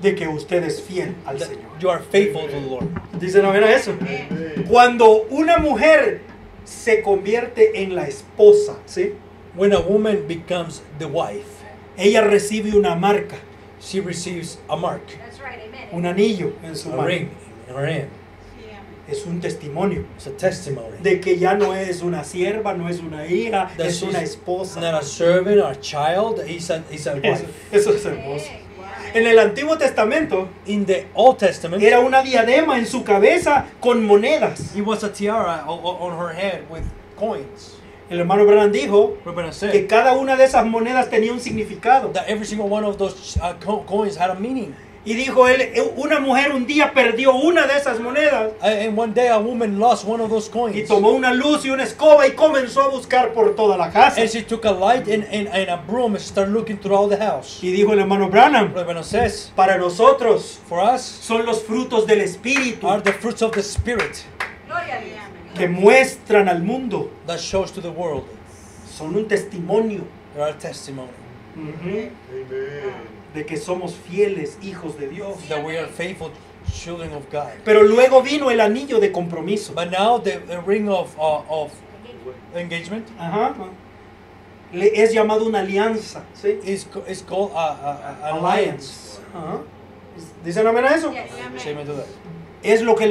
de que usted es fiel al That Señor. you are faithful to the Lord. Dice la novena eso. Cuando una mujer se convierte en la esposa, ¿sí? When a woman becomes the wife, Ella recibe una marca, she receives a mark, That's right, amen. un anillo en su a mano. ring in her hand. Es un testimonio It's a testimony. de que ya no es una sierva, no es una hija, That es una she's esposa. not a servant or a child, he's a Eso, wife. eso es hermoso. En el Antiguo Testamento In the Old Testament, era una diadema en su cabeza con monedas. it was a tiara on her head with coins. El hermano Branham dijo We're going to que say cada una de esas monedas tenía un significado. that every single one of those coins had a meaning. Y dijo él, una mujer un día perdió una de esas monedas And one day a woman lost one of those coins. y tomó una luz y una escoba y comenzó a buscar por toda la casa. And she took a light and a broom and started looking throughout the house. Y dijo el hermano Branham, Reverend says, para nosotros for us, son los frutos del Espíritu are the fruits of the Spirit Gloria a Dios. que muestran al mundo. that shows to the world. Son un testimonio They are a testimony de que somos fieles hijos de Dios. that we are faithful children of God. Pero luego vino el anillo de compromiso. But now the ring of engagement, Ajá. es llamado una alianza, ¿sí? It's called an alliance. Ajá. ¿Dicen amén a eso? Yes, Say amen to that. Es lo que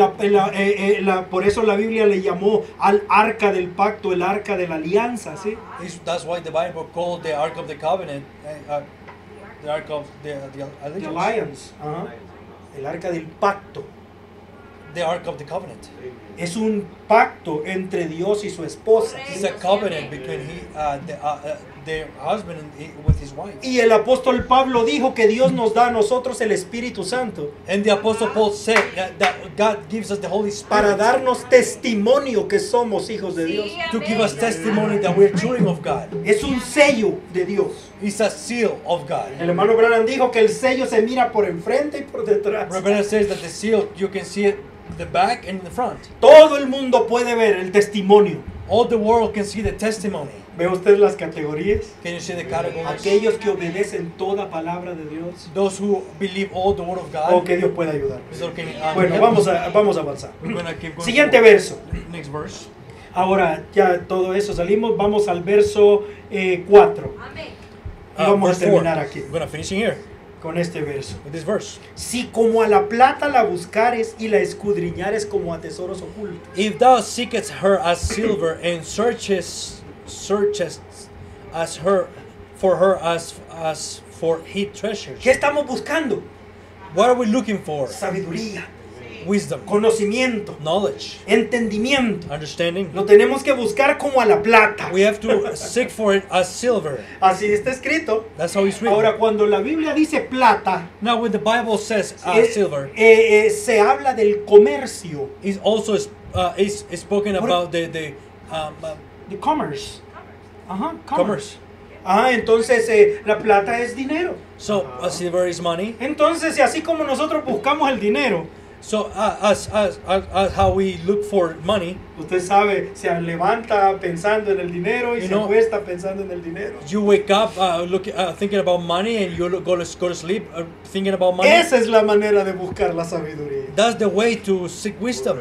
por eso la Biblia le llamó al arca del pacto, el arca de la alianza, ¿sí? That's why the Bible called the Ark of the Covenant, the Ark of the The Allegiance, alliance, ajá. El arca del pacto. the Ark of the Covenant. Es un pacto entre Dios y su esposa. It's a covenant between the husband with his wife. Y el apóstol Pablo dijo que Dios nos da a nosotros el Espíritu Santo And the Apostle Paul said that God gives us the Holy para Spirit darnos testimonio que somos hijos de Dios. to give us testimony that we're children of God. Es un sello de Dios. It's a seal of God. El hermano Branham dijo que el sello se mira por enfrente y por detrás. Reverend says that the seal, you can see it the back and the front. Todo el mundo puede ver el testimonio. All the world can see the testimony. ¿Ve usted las categorías? Can you see the categories? Aquellos que obedecen toda palabra de Dios. Those who believe all the word of God. O que Dios pueda ayudar. So can, Bueno, vamos a avanzar. We're gonna keep going Siguiente forward. verso. Next verse. Ahora ya todo eso salimos. Vamos al verso 4. Amén. Y vamos a Verse terminar 4. aquí We're gonna finish in here con este verso. with this verse. Si como a la plata la buscares y la escudriñares como a tesoros ocultos. If thou seekest her as silver and searchest as her as for hid treasures. ¿Qué estamos buscando? What are we looking for? Sabiduría, Wisdom, conocimiento, knowledge, entendimiento. understanding. Lo tenemos que buscar como a la plata. We have to seek for it as silver. Así está escrito. That's how it's written. Ahora, cuando la Biblia dice plata, Now, when the Bible says silver, se habla del comercio. is also is spoken about the The commerce. Ajá, commerce. Entonces la plata es dinero. So silver is money. Entonces, así como nosotros buscamos el dinero, So as how we look for money, usted sabe, se levanta pensando en el dinero y You se know, acuesta pensando en el dinero. you wake up thinking about money, and you go to sleep thinking about money. Esa es la manera de buscar la sabiduría. That's the way to seek wisdom.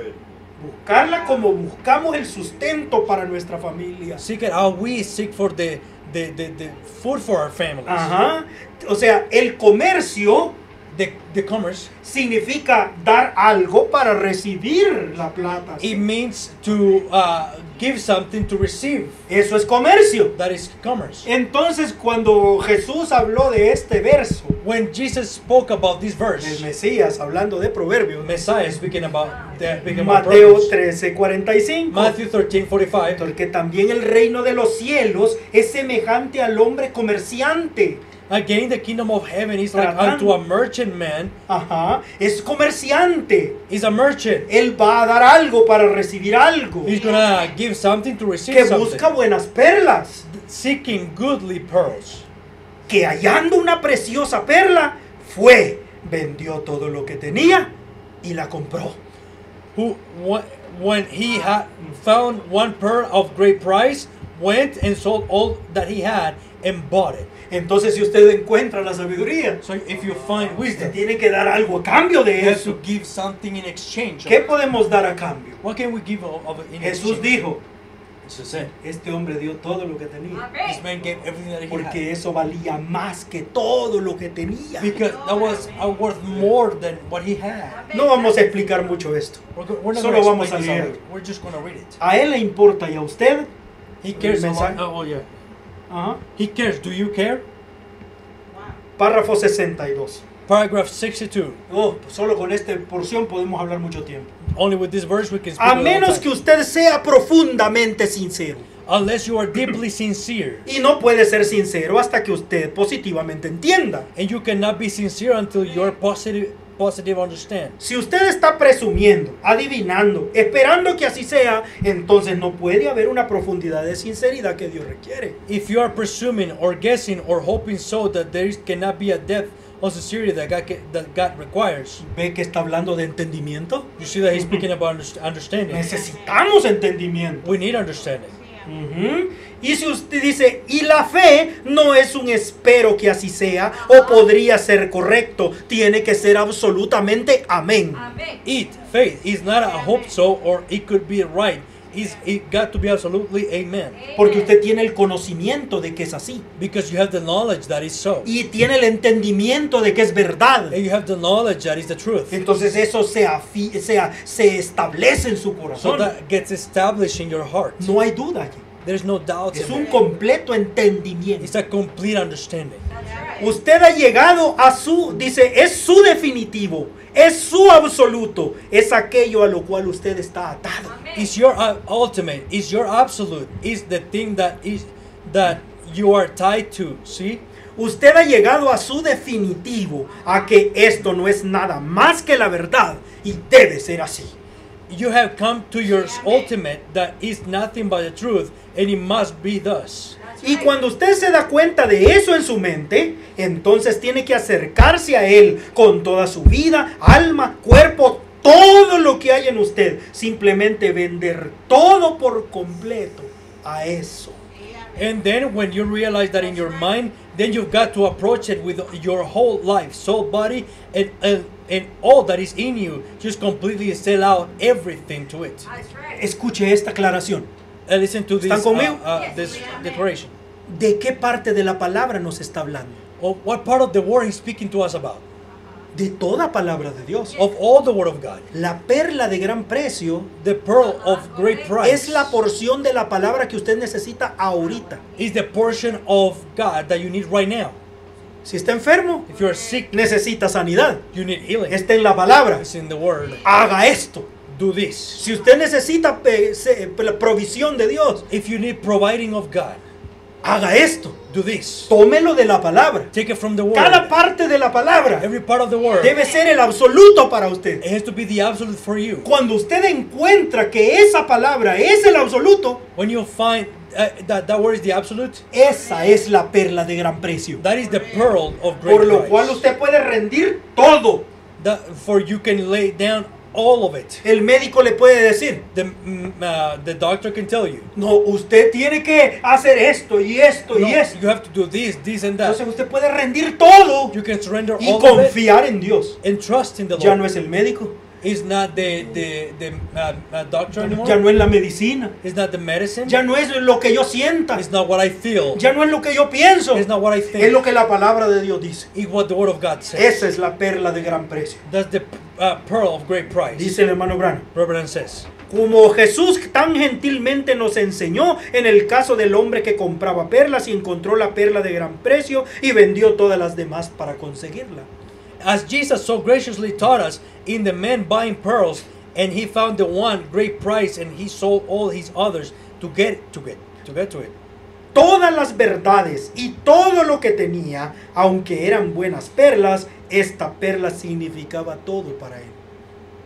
Buscarla como buscamos el sustento para nuestra familia. Seek it how we seek for the food for our families. Ajá. O sea, el comercio The commerce, significa dar algo para recibir la plata. it means to give something to receive. Eso es comercio. That is commerce. Entonces, cuando Jesús habló de este verso, When Jesus spoke about this el verse, Mesías hablando de Proverbios, Messiah speaking about Mateo Proverbs. 13:45, Matthew 13:45. porque también el reino de los cielos es semejante al hombre comerciante. Again, the kingdom of heaven is like Tratando. unto a merchant man. Ajá, es comerciante. He's a merchant. Él va a dar algo para recibir algo. He's gonna give something to receive Que something. busca buenas perlas. Seeking goodly pearls. Que hallando una preciosa perla, fue, vendió todo lo que tenía y la compró. When he had found one pearl of great price, went and sold all that he had and bought it. Entonces, si usted encuentra la sabiduría, So if you find usted wisdom, tiene que dar algo a cambio de you have eso. to give something in exchange. ¿Qué podemos dar a cambio? What can we give in Jesús exchange? dijo, Jesus said, este hombre dio todo lo que tenía. this Amén. man gave everything that he had. Porque eso valía más que todo lo que tenía. Because that was worth more than what he had. No vamos a explicar mucho esto. We're not Solo gonna vamos explain a this leer. out. We're just going to read it. A él le importa y a usted. He cares a mensaje. lot. Oh, yeah. Ajá. He cares. Do you care? Párrafo 62. Paragraph 62. Solo con esta porción podemos hablar mucho tiempo. Only with this verse we can speak A a long menos time. que usted sea profundamente sincero. Unless you are deeply sincere. Y no puede ser sincero hasta que usted positivamente entienda. And you cannot be sincere until you are positive understand. Si usted está presumiendo, adivinando, esperando que así sea, entonces no puede haber una profundidad de sinceridad que Dios requiere. If you are presuming or guessing or hoping so that cannot be a depth of sincerity that God requires. ¿Ve que está hablando de entendimiento? You see that he's speaking about understanding. Necesitamos entendimiento. We need understanding. Ujú. Y si usted dice, y la fe no es un espero que así sea, o podría ser correcto, tiene que ser absolutamente amén. Amén. Faith is not a hope so or it could be right. it got to be absolutely amen. Porque usted tiene el conocimiento de que es así. Because you have the knowledge that is so. Y tiene el entendimiento de que es verdad. And you have the knowledge that is the truth. Entonces eso se establece en su So corazón. that gets established in your heart. No hay duda allí. There's no doubt Es in un it. completo entendimiento. It's a complete understanding. Usted ha llegado a dice, es su definitivo, es su absoluto, es aquello a lo cual usted está atado. It's your ultimate. It's your absolute. It's the thing that you are tied to. See? Usted ha llegado a su definitivo, a que esto no es nada más que la verdad y debe ser así. You have come to your ultimate that is nothing but the truth, and it must be thus. Y cuando usted se da cuenta de eso en su mente, entonces tiene que acercarse a Él con toda su vida, alma, cuerpo, todo lo que hay en usted. Simplemente vender todo por completo a eso. And then when you realize that in your mind, then you've got to approach it with your whole life, soul, body, and all that is in you. Just completely sell out everything to it. Escuche esta aclaración. Listen to this, ¿Están conmigo? this declaration. ¿De qué parte de la palabra nos está hablando? Of what part of the word he's speaking to us about? De toda palabra de Dios. Of all the word of God. La perla de gran precio The pearl of great price es la porción de la palabra que usted necesita ahorita. is the portion of God that you need right now. Si está enfermo, If you're sick, necesita sanidad. you need healing. Está en la palabra. It's in the word. Haga esto. Do this. Si usted necesita la provisión de Dios, If you need providing of God, haga esto. do this. Tómelo de la palabra. Take it from the word. Cada parte de la palabra Every part of the word. debe ser el absoluto para usted. It has to be the absolute for you. Cuando usted encuentra que esa palabra es el absoluto, When you find that word is the absolute, esa es la perla de gran precio. that is the pearl of great Por lo price. cual usted puede rendir todo. For you can lay down all of it. El médico le puede decir, The doctor can tell you. no, usted tiene que hacer esto y esto No, y esto. you have to do this and that. Entonces usted puede rendir todo You can surrender y all of it confiar en Dios. and trust in the Ya Lord. no es el médico, It's not the doctor anymore. ya no es la medicina, It's not the medicine. ya no es lo que yo sienta, It's not what I feel. ya no es lo que yo pienso, It's not what I es think. lo que la palabra de Dios dice. It's what the word of God says. Esa es la perla de gran precio. That's the pearl of great price. Dice el hermano Branham. Reverend says. Como Jesús tan gentilmente nos enseñó en el caso del hombre que compraba perlas y encontró la perla de gran precio y vendió todas las demás para conseguirla. As Jesus so graciously taught us in the man buying pearls, and he found the one great price, and he sold all his others to get to it. Todas las verdades y todo lo que tenía, aunque eran buenas perlas, esta perla significaba todo para él.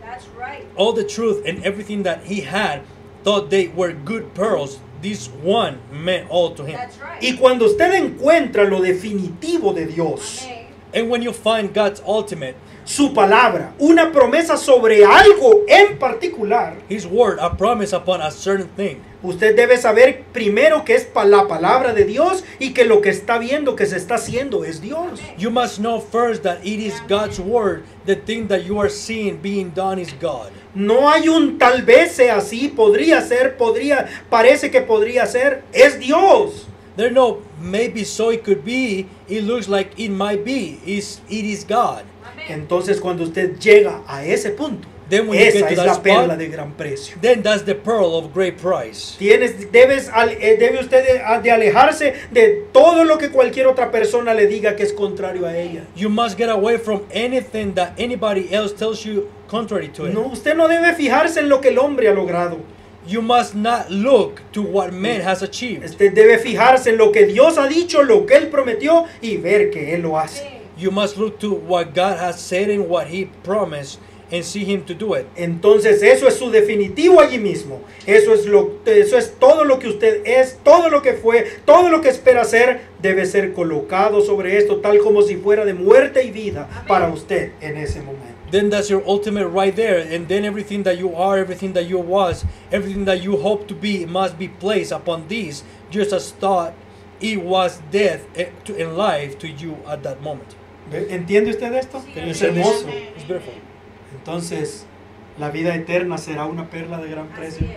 That's right. All the truth and everything that he had, thought they were good pearls. This one meant all to him. That's right. Y cuando usted encuentra lo definitivo de Dios, Amén. And when you find God's ultimate, su palabra, una promesa sobre algo en particular, His word, a promise upon a certain thing, usted debe saber primero que es la palabra de Dios y que lo que está viendo que se está haciendo es Dios. you must know first that it is God's word. The thing that you are seeing being done is God. No hay un tal vez sea así, podría ser, parece que podría ser, es Dios. There's no maybe so it could be, it looks like it might be. It is God. Amén. Entonces cuando usted llega a ese punto, Then when you esa get to es that la spot, perla de gran precio. Then that's the pearl of great price. Debe usted de alejarse de todo lo que cualquier otra persona le diga que es contrario a ella. You must get away from anything that anybody else tells you contrary to it. No, usted no debe fijarse en lo que el hombre ha logrado. You must not look to what man has achieved. Usted debe fijarse en lo que Dios ha dicho, lo que Él prometió y ver que Él lo hace. You must look to what God has said and what He promised and see Him to do it. Entonces eso es su definitivo allí mismo. Eso es todo lo que usted es, todo lo que fue, todo lo que espera ser, debe ser colocado sobre esto tal como si fuera de muerte y vida para usted en ese momento. Then that's your ultimate right there. And then everything that you are, everything that you was, everything that you hope to be must be placed upon this, just as thought it was death in life to you at that moment. ¿Entiende usted esto? Sí. Es hermoso. It's beautiful. Entonces, la vida eterna será una perla de gran Así precio. es.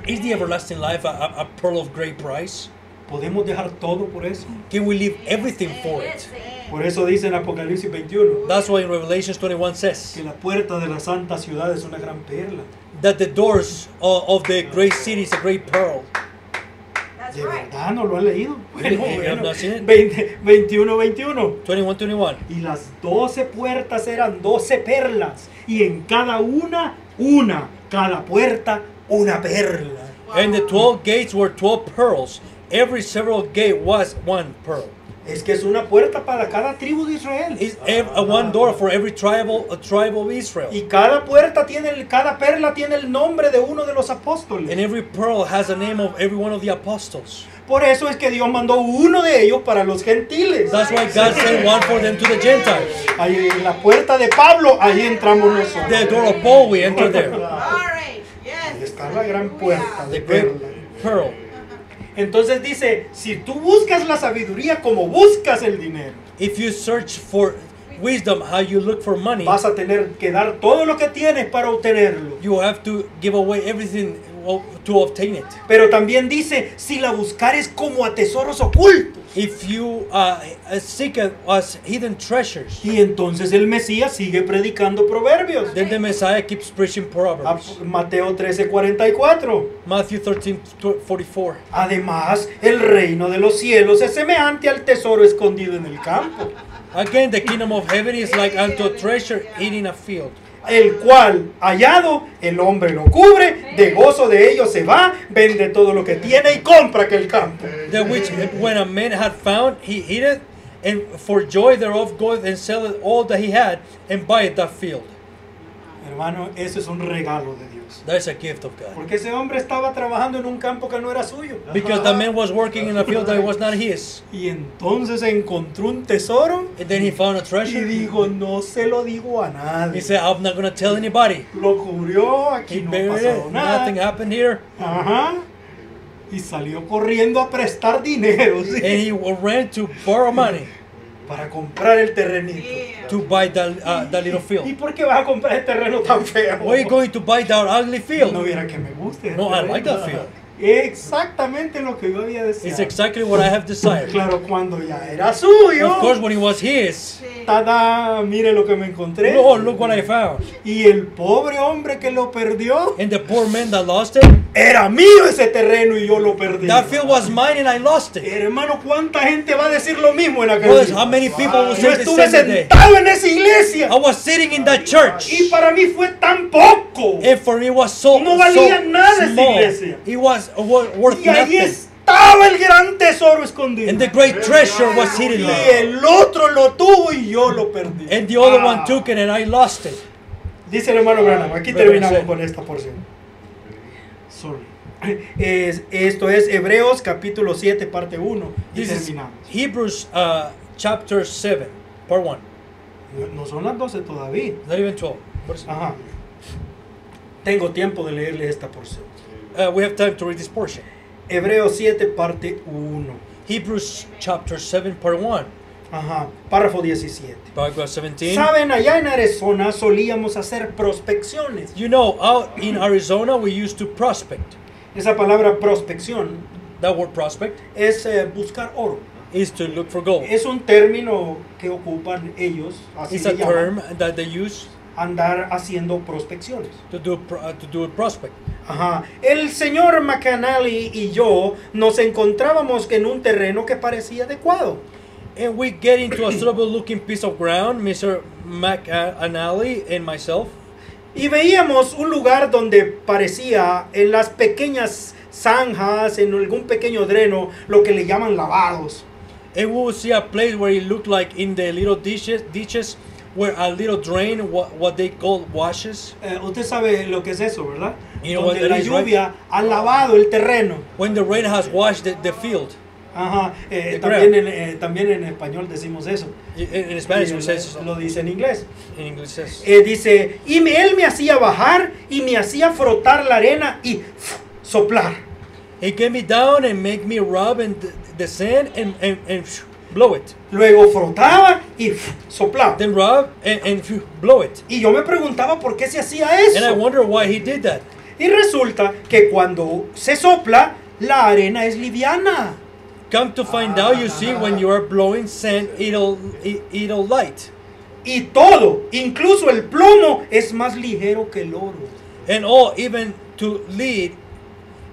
Is the everlasting life a pearl of great price? ¿Podemos dejar todo por eso? Can we leave everything for it? Por eso dice en Apocalipsis 21 That's why in Revelation 21 says que la puerta de la santa ciudad es una gran perla. that the doors of the great city is a great pearl. That's ¿De right. verdad no lo han leído? Bueno, You have not seen it? 21. 21. Y las 12 puertas eran 12 perlas. Y en cada una, cada puerta, una perla. And the 12 gates were 12 pearls. Every several gate was one pearl. Es que es una puerta para cada tribu de Israel. It's one door for every tribe of Israel. Y cada puerta cada perla tiene el nombre de uno de los apóstoles. And every pearl has the name of every one of the apostles. Por eso es que Dios mandó uno de ellos para los gentiles. That's why God sent one for them to the Gentiles. Ahí en la puerta de Pablo, ahí entramos nosotros. The door of Paul, we enter there. All right. Ahí Yes. está la gran puerta de The great perla. pearl. Entonces dice, si tú buscas la sabiduría como buscas el dinero, If you search for wisdom, how you look for money, vas a tener que dar todo lo que tienes para obtenerlo. you have to give away everything to obtain it. Pero también dice, si la buscares como a tesoros ocultos. If you seek as hidden treasures, Y entonces el Mesías sigue predicando proverbios. then the Messiah keeps preaching Proverbs. Mateo 13:44. Matthew 13:44. Además, el reino de los cielos es semejante al tesoro escondido en el campo, Again, the kingdom of heaven is like unto a treasure hid in a field, el cual, hallado, el hombre lo cubre, de gozo de ello se va, vende todo lo que tiene y compra aquel campo. the which when a man had found, he hid it, and for joy thereof goeth and selleth all that he had, and buyeth that field. Hermano, eso es un regalo de Dios. That is a gift of God. Porque ese hombre estaba trabajando en un campo que no era suyo. Because the man was working in a field that was not his. Y entonces encontró un tesoro And then he found a y treasure. dijo, no se lo digo a He nadie. said, I'm not going to tell anybody. Lo cubrió, He aquí no ha buried pasado it. nada. Nothing happened here. Ajá. Y salió corriendo a prestar dinero, ¿sí? And he ran to borrow money Para comprar el terrenito. Yeah. to buy that little ¿Y field. por qué vas a comprar el terreno tan feo? Why are you going to buy that ugly No field? viera que me guste. el No, I terreno. like that field. Exactamente lo que yo había It's deseado. exactly what I have desired. Claro, cuando ya era suyo. Of course, when it was his. Tada, mire lo que me encontré. Oh, look what I found. Y el pobre hombre que lo perdió, And the poor man that lost it, era mío ese terreno y yo lo perdí. that field was mine and I lost it. Hermano, ¿cuánta gente va a decir lo mismo en aquel Brothers, día? how many people will Yo say the estuve same day? sentado en esa iglesia I was sitting in that church. y para mí fue tan poco. And for me it was so, No valía nada esa small. iglesia. It was worth Y ahí nothing. estaba el gran tesoro escondido. And the great treasure was hidden Y there. el otro lo tuvo y yo lo perdí. And the other one Ah. took it and I lost it. Dice el hermano Branham, aquí Pero terminamos sí. con esta porción. Sorry. Esto es Hebreos capítulo 7, parte 1. Y This is terminamos. Hebrews chapter 7, part 1. No son las 12 todavía. Not even 12. What is it? Ajá. Tengo tiempo de leerle esta porción. We have time to read this portion. Hebreos 7, parte 1. Hebrews chapter 7, part 1. Ajá. Párrafo 17. Paragraph 17. Saben, allá en Arizona solíamos hacer prospecciones. You know, out in Arizona we used to prospect. Esa palabra prospección That word prospect es buscar oro. is to look for gold. Es un término que ocupan ellos, así It's le a llaman, term that they use andar haciendo prospecciones. to do a prospect. Ajá. El señor McAnally y yo nos encontrábamos en un terreno que parecía adecuado. And we get into a suitable looking piece of ground, Mr. McAnally and myself. Y veíamos un lugar donde parecía en las pequeñas zanjas, en algún pequeño dreno, lo que le llaman lavados. And we would see a place where it looked like in the little ditches where a little drain, what they call washes. Usted sabe lo que es eso, ¿verdad? You know what Donde that la is, right? lluvia ha lavado el terreno. When the rain has washed the field. Ajá. The También en español decimos eso. In Spanish we Y say so. lo dice en inglés. In English says. Dice, él me hacía bajar y me hacía frotar la arena y soplar. He get me down and make me rub in the sand and blow it. Luego frotaba y soplaba. Then rub and blow it. Y yo me preguntaba por qué se hacía And I eso. wonder why he did that. Y resulta que cuando se sopla, la arena es liviana. Come to find out, you see, when you are blowing sand, it'll light. Y todo, incluso el plomo, es más ligero que el oro. And all, even to lead,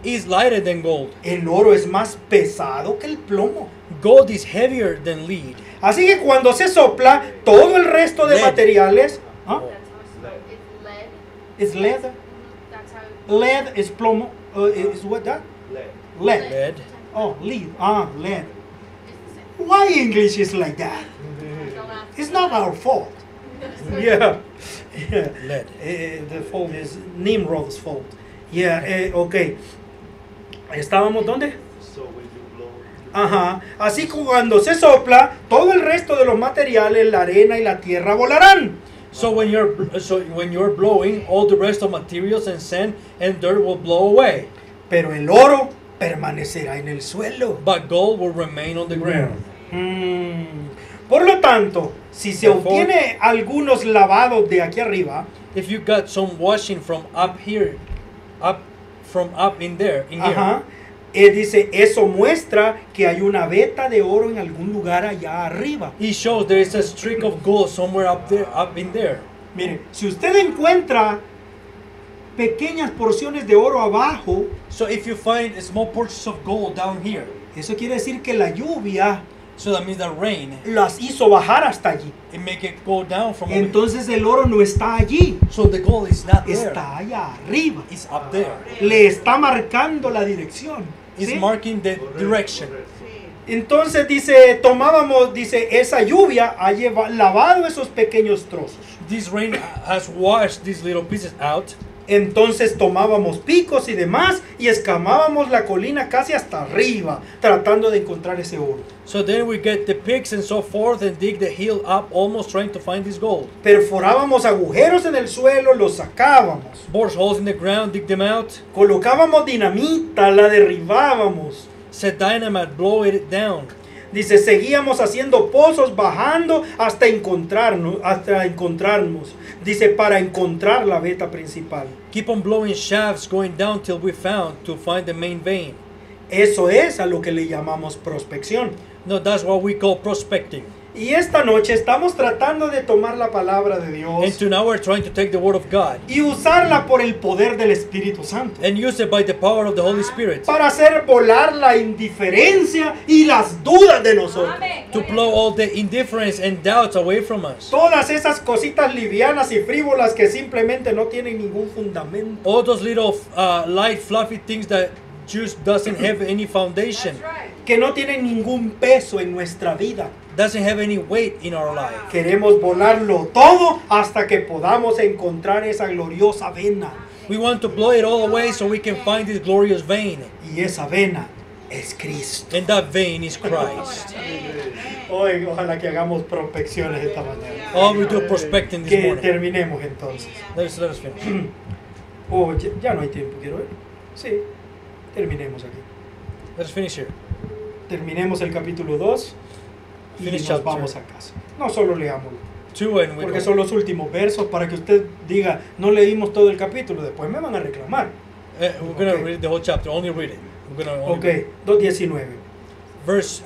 is lighter than gold. El oro es más pesado que el plomo. Gold is heavier than lead. Así que cuando se sopla, todo el resto de Lead. materiales... ¿ah? It's lead. Es lead. That's how Lead es plomo. Is what that? Lead. Lead. Oh, lead. Lead. it's the same. Why English is like that? Don't ask. It's not our fault. Yeah. Yeah. Lead. The fault is Nimrod's fault. Yeah, ok. ¿Estábamos dónde? Ajá. Así que cuando se sopla, todo el resto de los materiales, la arena y la tierra volarán. So when you're blowing, all the rest of materials and sand and dirt will blow away. Pero el oro permanecerá en el suelo. But gold will remain on the ground. Por lo tanto, si se Therefore, obtiene algunos lavados de aquí arriba, If you got some washing from up here, from up in there, in ajá, here, dice, eso muestra que hay una veta de oro en algún lugar allá arriba. it shows there is a streak of gold somewhere up there, up in there. Mire, si usted encuentra pequeñas porciones de oro abajo, So if you find small portions of gold down here, eso quiere decir que la lluvia so that means that rain, las hizo bajar hasta allí. it make it go down from over here. Entonces el oro no está allí, So the gold is not there. está allá arriba. It's up there. Le está marcando la dirección. It's ¿sí? marking the direction. Entonces dice, dice, esa lluvia ha lavado esos pequeños trozos. This rain has washed these little pieces out. Entonces tomábamos picos y demás y escamábamos la colina casi hasta arriba, tratando de encontrar ese oro. So then we get the picks and so forth and dig the hill up, almost trying to find this gold. Perforábamos agujeros en el suelo, los sacábamos. Bored holes in the ground, dig them out. Colocábamos dinamita, la derribábamos. Set dynamite, blow it down. Dice, seguíamos haciendo pozos, bajando hasta encontrarnos. Dice, para encontrar la veta principal. Keep on blowing shafts, going down till we found to find the main vein. Eso es a lo que le llamamos prospección. No, that's what we call prospecting. Y esta noche estamos tratando de tomar la palabra de And Dios tonight we're trying to take the word of God y usarla por el poder del Espíritu Santo and use it by the power of the Holy Spirit para hacer volar la indiferencia y las dudas de nosotros. Amén. to blow all the indifference and doubts away from us. Todas esas cositas livianas y frívolas que simplemente no tienen ningún fundamento. All those little light, fluffy things that just doesn't have any foundation, That's right. Que no tienen ningún peso en nuestra vida. doesn't have any weight in our life. Queremos volarlo todo hasta que podamos encontrar esa gloriosa vena. We want to blow it all away so we can find this glorious vein. Y esa vena es Cristo. And that vein is Christ. Hoy, ojalá que hagamos prospecciones esta mañana. Oh, we do prospecting this Que morning. terminemos entonces. Let us finish. Oh, ya no hay tiempo, quiero ver. Sí, terminemos aquí. Let's finish here. Terminemos el capítulo 2 y Finish nos chapter vamos a casa. No solo leámoslo, 2 and we porque go. son los últimos versos para que usted diga, no leímos todo el capítulo, después me van a reclamar. We're going to Okay. read the whole chapter. Only read it. We're going to only Ok, read. 2.19. Verse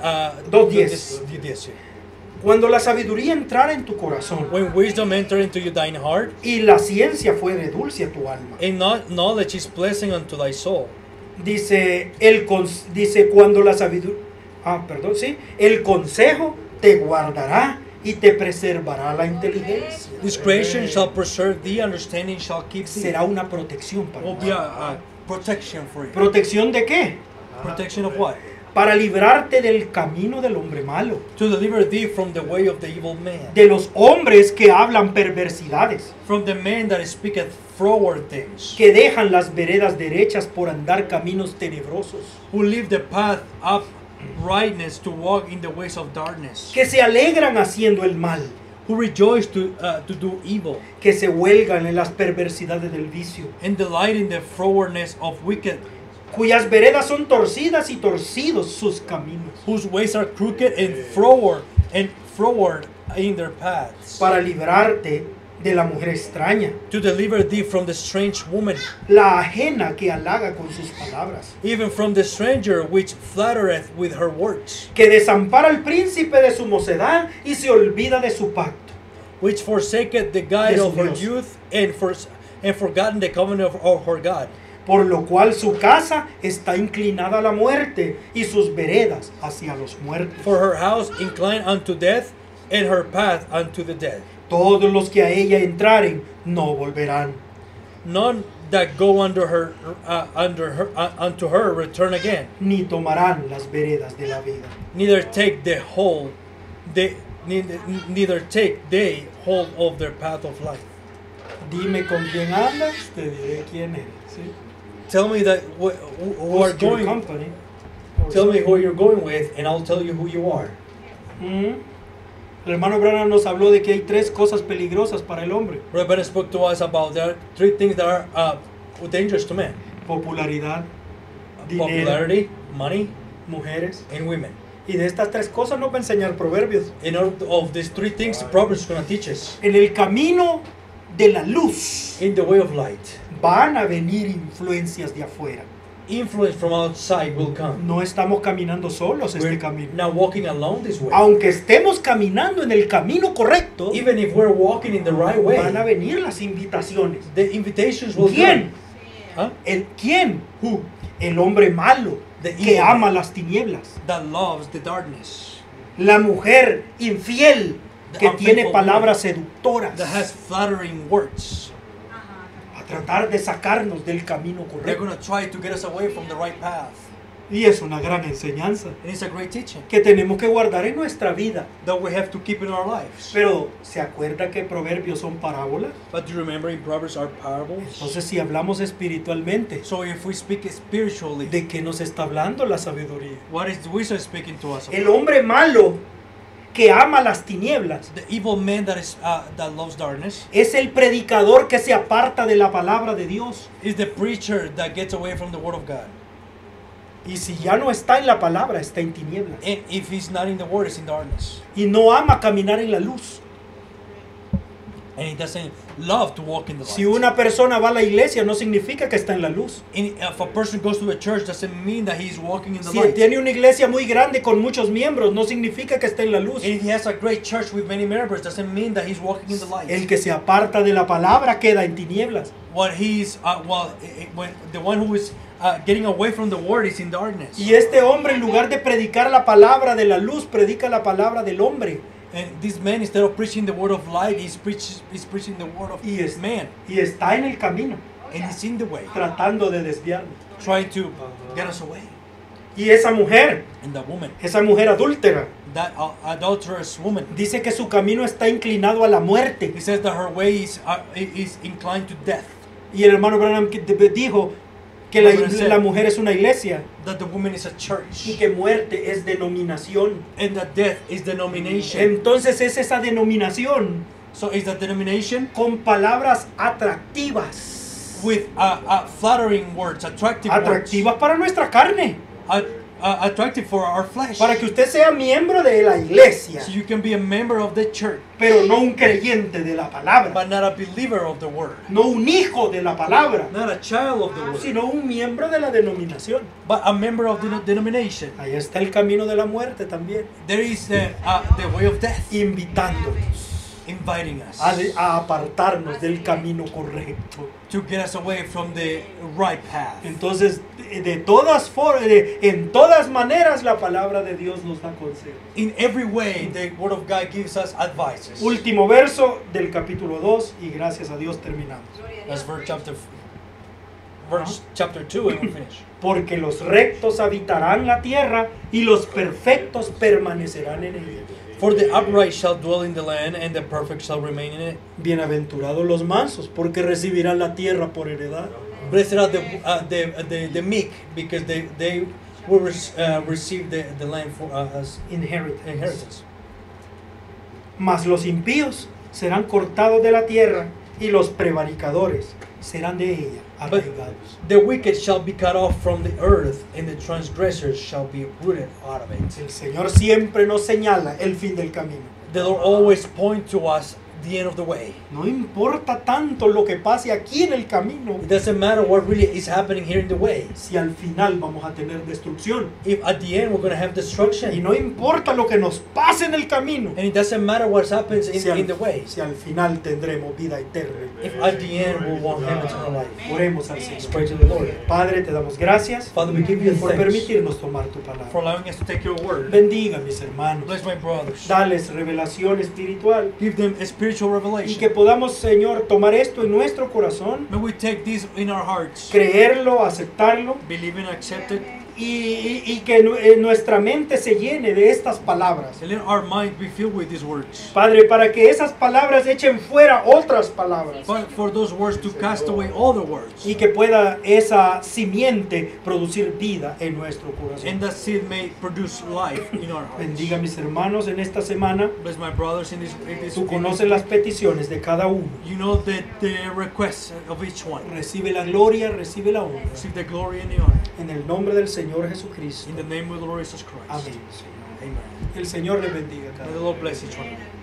2:10. 2:10. Cuando la sabiduría entrara en tu corazón When wisdom enter into thine heart, y la ciencia fuere dulce a tu alma. and knowledge is pleasing unto thy soul. Dice, dice cuando la sabiduría, el consejo te guardará y te preservará la inteligencia. Discretion shall preserve thee, understanding shall keep thee. Será una protección para Will be a protection for you. ¿Protección de qué? Protection of what? Para librarte del camino del hombre malo, To deliver thee from the way of the evil man, de los hombres que hablan perversidades, from the man that speaketh froward things, que dejan las veredas derechas por andar caminos tenebrosos, who leave the path uprightness to walk in the ways of darkness, que se alegran haciendo el mal, who rejoice to do evil, que se huelgan en las perversidades del vicio, and delight in the frowardness of wicked, cuyas veredas son torcidas y torcidos sus caminos, whose ways are crooked and froward in their paths, para librarte de la mujer extraña, to deliver thee from the strange woman, la ajena que halaga con sus palabras, even from the stranger which flattereth with her words, que desampara al príncipe de su mocedad y se olvida de su pacto. which forsaketh the guide De su of her Dios. youth, and forgotten the covenant of her God. Por lo cual su casa está inclinada a la muerte y sus veredas hacia los muertos. For her house inclined unto death, and her path unto the dead. Todos los que a ella entraren no volverán. None that go unto her return again, Ni tomarán las veredas de la vida. neither take neither take they hold of their path of life. Dime con quién andas, te diré quién eres. ¿sí? Tell me that who are Who's your going. company? Tell me who you're going with, and I'll tell you who you are. El hermano Branham nos habló de que hay 3 cosas peligrosas para el hombre: Rebecca spoke to us about there are 3 things that are dangerous to men: popularidad, dinero, popularity, money, mujeres. and women. Y de estas 3 cosas nos va a enseñar Proverbios. In order of these 3 things, Proverbs is going to teach us. En el camino de la luz In the way of light, van a venir influencias de afuera. influence from outside will come. No estamos caminando solos este We're camino. not walking alone this way. Aunque estemos caminando en el camino correcto, Even if we're walking in the right van a way, venir las invitaciones. the invitations will ¿Quién? come. Huh? ¿Quién? El hombre malo The que evil. ama las tinieblas. That loves the darkness, La mujer infiel The que tiene unfaithful palabras seductoras that has flattering words. a tratar de sacarnos del camino They're correcto. going to try to get us away from the right path. Y es una gran enseñanza And it's a great teaching que tenemos que guardar en nuestra vida. that we have to keep in our lives. Pero, ¿se acuerda que proverbios son parábolas? But do you remember in Proverbs are parables? Entonces, si hablamos espiritualmente, So if we speak spiritually, ¿de qué nos está hablando la sabiduría? what is the wisdom speaking to us El about? hombre malo que ama las tinieblas The evil man that loves darkness es el predicador que se aparta de la palabra de Dios. is the preacher that gets away from the word of God. Y si ya no está en la palabra, está en tinieblas. And if he's not in the word, he's in darkness. Y no ama caminar en la luz. And he doesn't love to walk in the light. Si una persona va a la iglesia, no significa que está en la luz. And if a person goes to a church, doesn't mean that he's walking in the Si light. tiene una iglesia muy grande con muchos miembros, no significa que está en la luz. And if he has a great church with many members, doesn't mean that he's walking in the light. El que se aparta de la palabra queda en tinieblas. What he's when the one who is getting away from the word is in darkness. Y este hombre, en lugar de predicar la palabra de la luz, predica la palabra del hombre. And this man, instead of preaching the word of light, he's preaching the word of Y, man. y está en el camino, And he's in the way, tratando de desviarnos. trying to get us away. Y esa mujer adúltera, That adulterous woman, dice que su camino está inclinado a la muerte. he says that her way is inclined to death. Y el hermano Branham dijo que la mujer es una iglesia That the woman is a y church. que muerte es denominación. And that death is denomination. Entonces es esa denominación So is that denomination con palabras atractivas. with flattering words, attractive Atractivas para nuestra carne. words. Attractive for our flesh. Para que usted sea miembro de la iglesia, So you can be a member of the church, pero no un creyente de la palabra. but not a believer of the word. No un hijo de la palabra, Not a child of the word, sino un miembro de la denominación. but a member of the denomination. Ahí está el camino de la muerte también, There is the way of death, invitándonos inviting us a apartarnos del camino correcto. to get us away from the right path. Entonces, en todas maneras, la palabra de Dios nos da consejo. In every way, the word of God gives us advices. Último verso del capítulo 2 y gracias a Dios terminamos. That's verse chapter 2, and we finish. Porque los rectos habitarán la tierra y los perfectos permanecerán en ella. For the upright shall dwell in the land, and the perfect shall remain in it. Bienaventurados los mansos, porque recibirán la tierra por heredad. Blessed are the meek, because they will receive the land for as inheritance. Mas los impíos serán cortados de la tierra y los prevaricadores serán de ella arraigados. The wicked shall be cut off from the earth, and the transgressors shall be rooted out of it. El Señor siempre nos señala el fin del camino. The Lord always point to us the end of the way. No importa tanto lo que pase aquí en el camino, It doesn't matter what really is happening here in the way. si al final vamos a tener destrucción. If at the end we're going to have Y destruction. no importa lo que nos pase en el camino, And it doesn't matter what happens si in the way. si al final tendremos vida eterna. If at the end we want have eternal life. Oremos al Let's Señor. pray to the Lord. Padre, te damos gracias Father, we give you por thanks permitirnos tomar tu for palabra. allowing us to take your word. Bendiga a mis hermanos. Bless my brothers. Dales revelación espiritual. Give them a spiritual Y revelation. que podamos, Señor, tomar esto en nuestro corazón, May we take this in our hearts, creerlo, aceptarlo, believe and accept it, y que nuestra mente se llene de estas palabras. and let our mind be filled with these words. Padre, para que esas palabras echen fuera otras palabras But for those words to cast away other words, y que pueda esa simiente producir vida en nuestro and corazón. that seed may produce life in our hearts. Bendiga a mis hermanos en esta semana. Bless my brothers in this. Tú conoces las peticiones de cada uno. You know the requests of each one. Recibe la gloria, recibe la honra. Receive the glory and the honor. En el nombre del Señor Jesucristo. In the name of the Lord Jesus Christ. Amén, Señor. Amen. El Señor les bendiga a cada May uno. the Lord bless each one of you.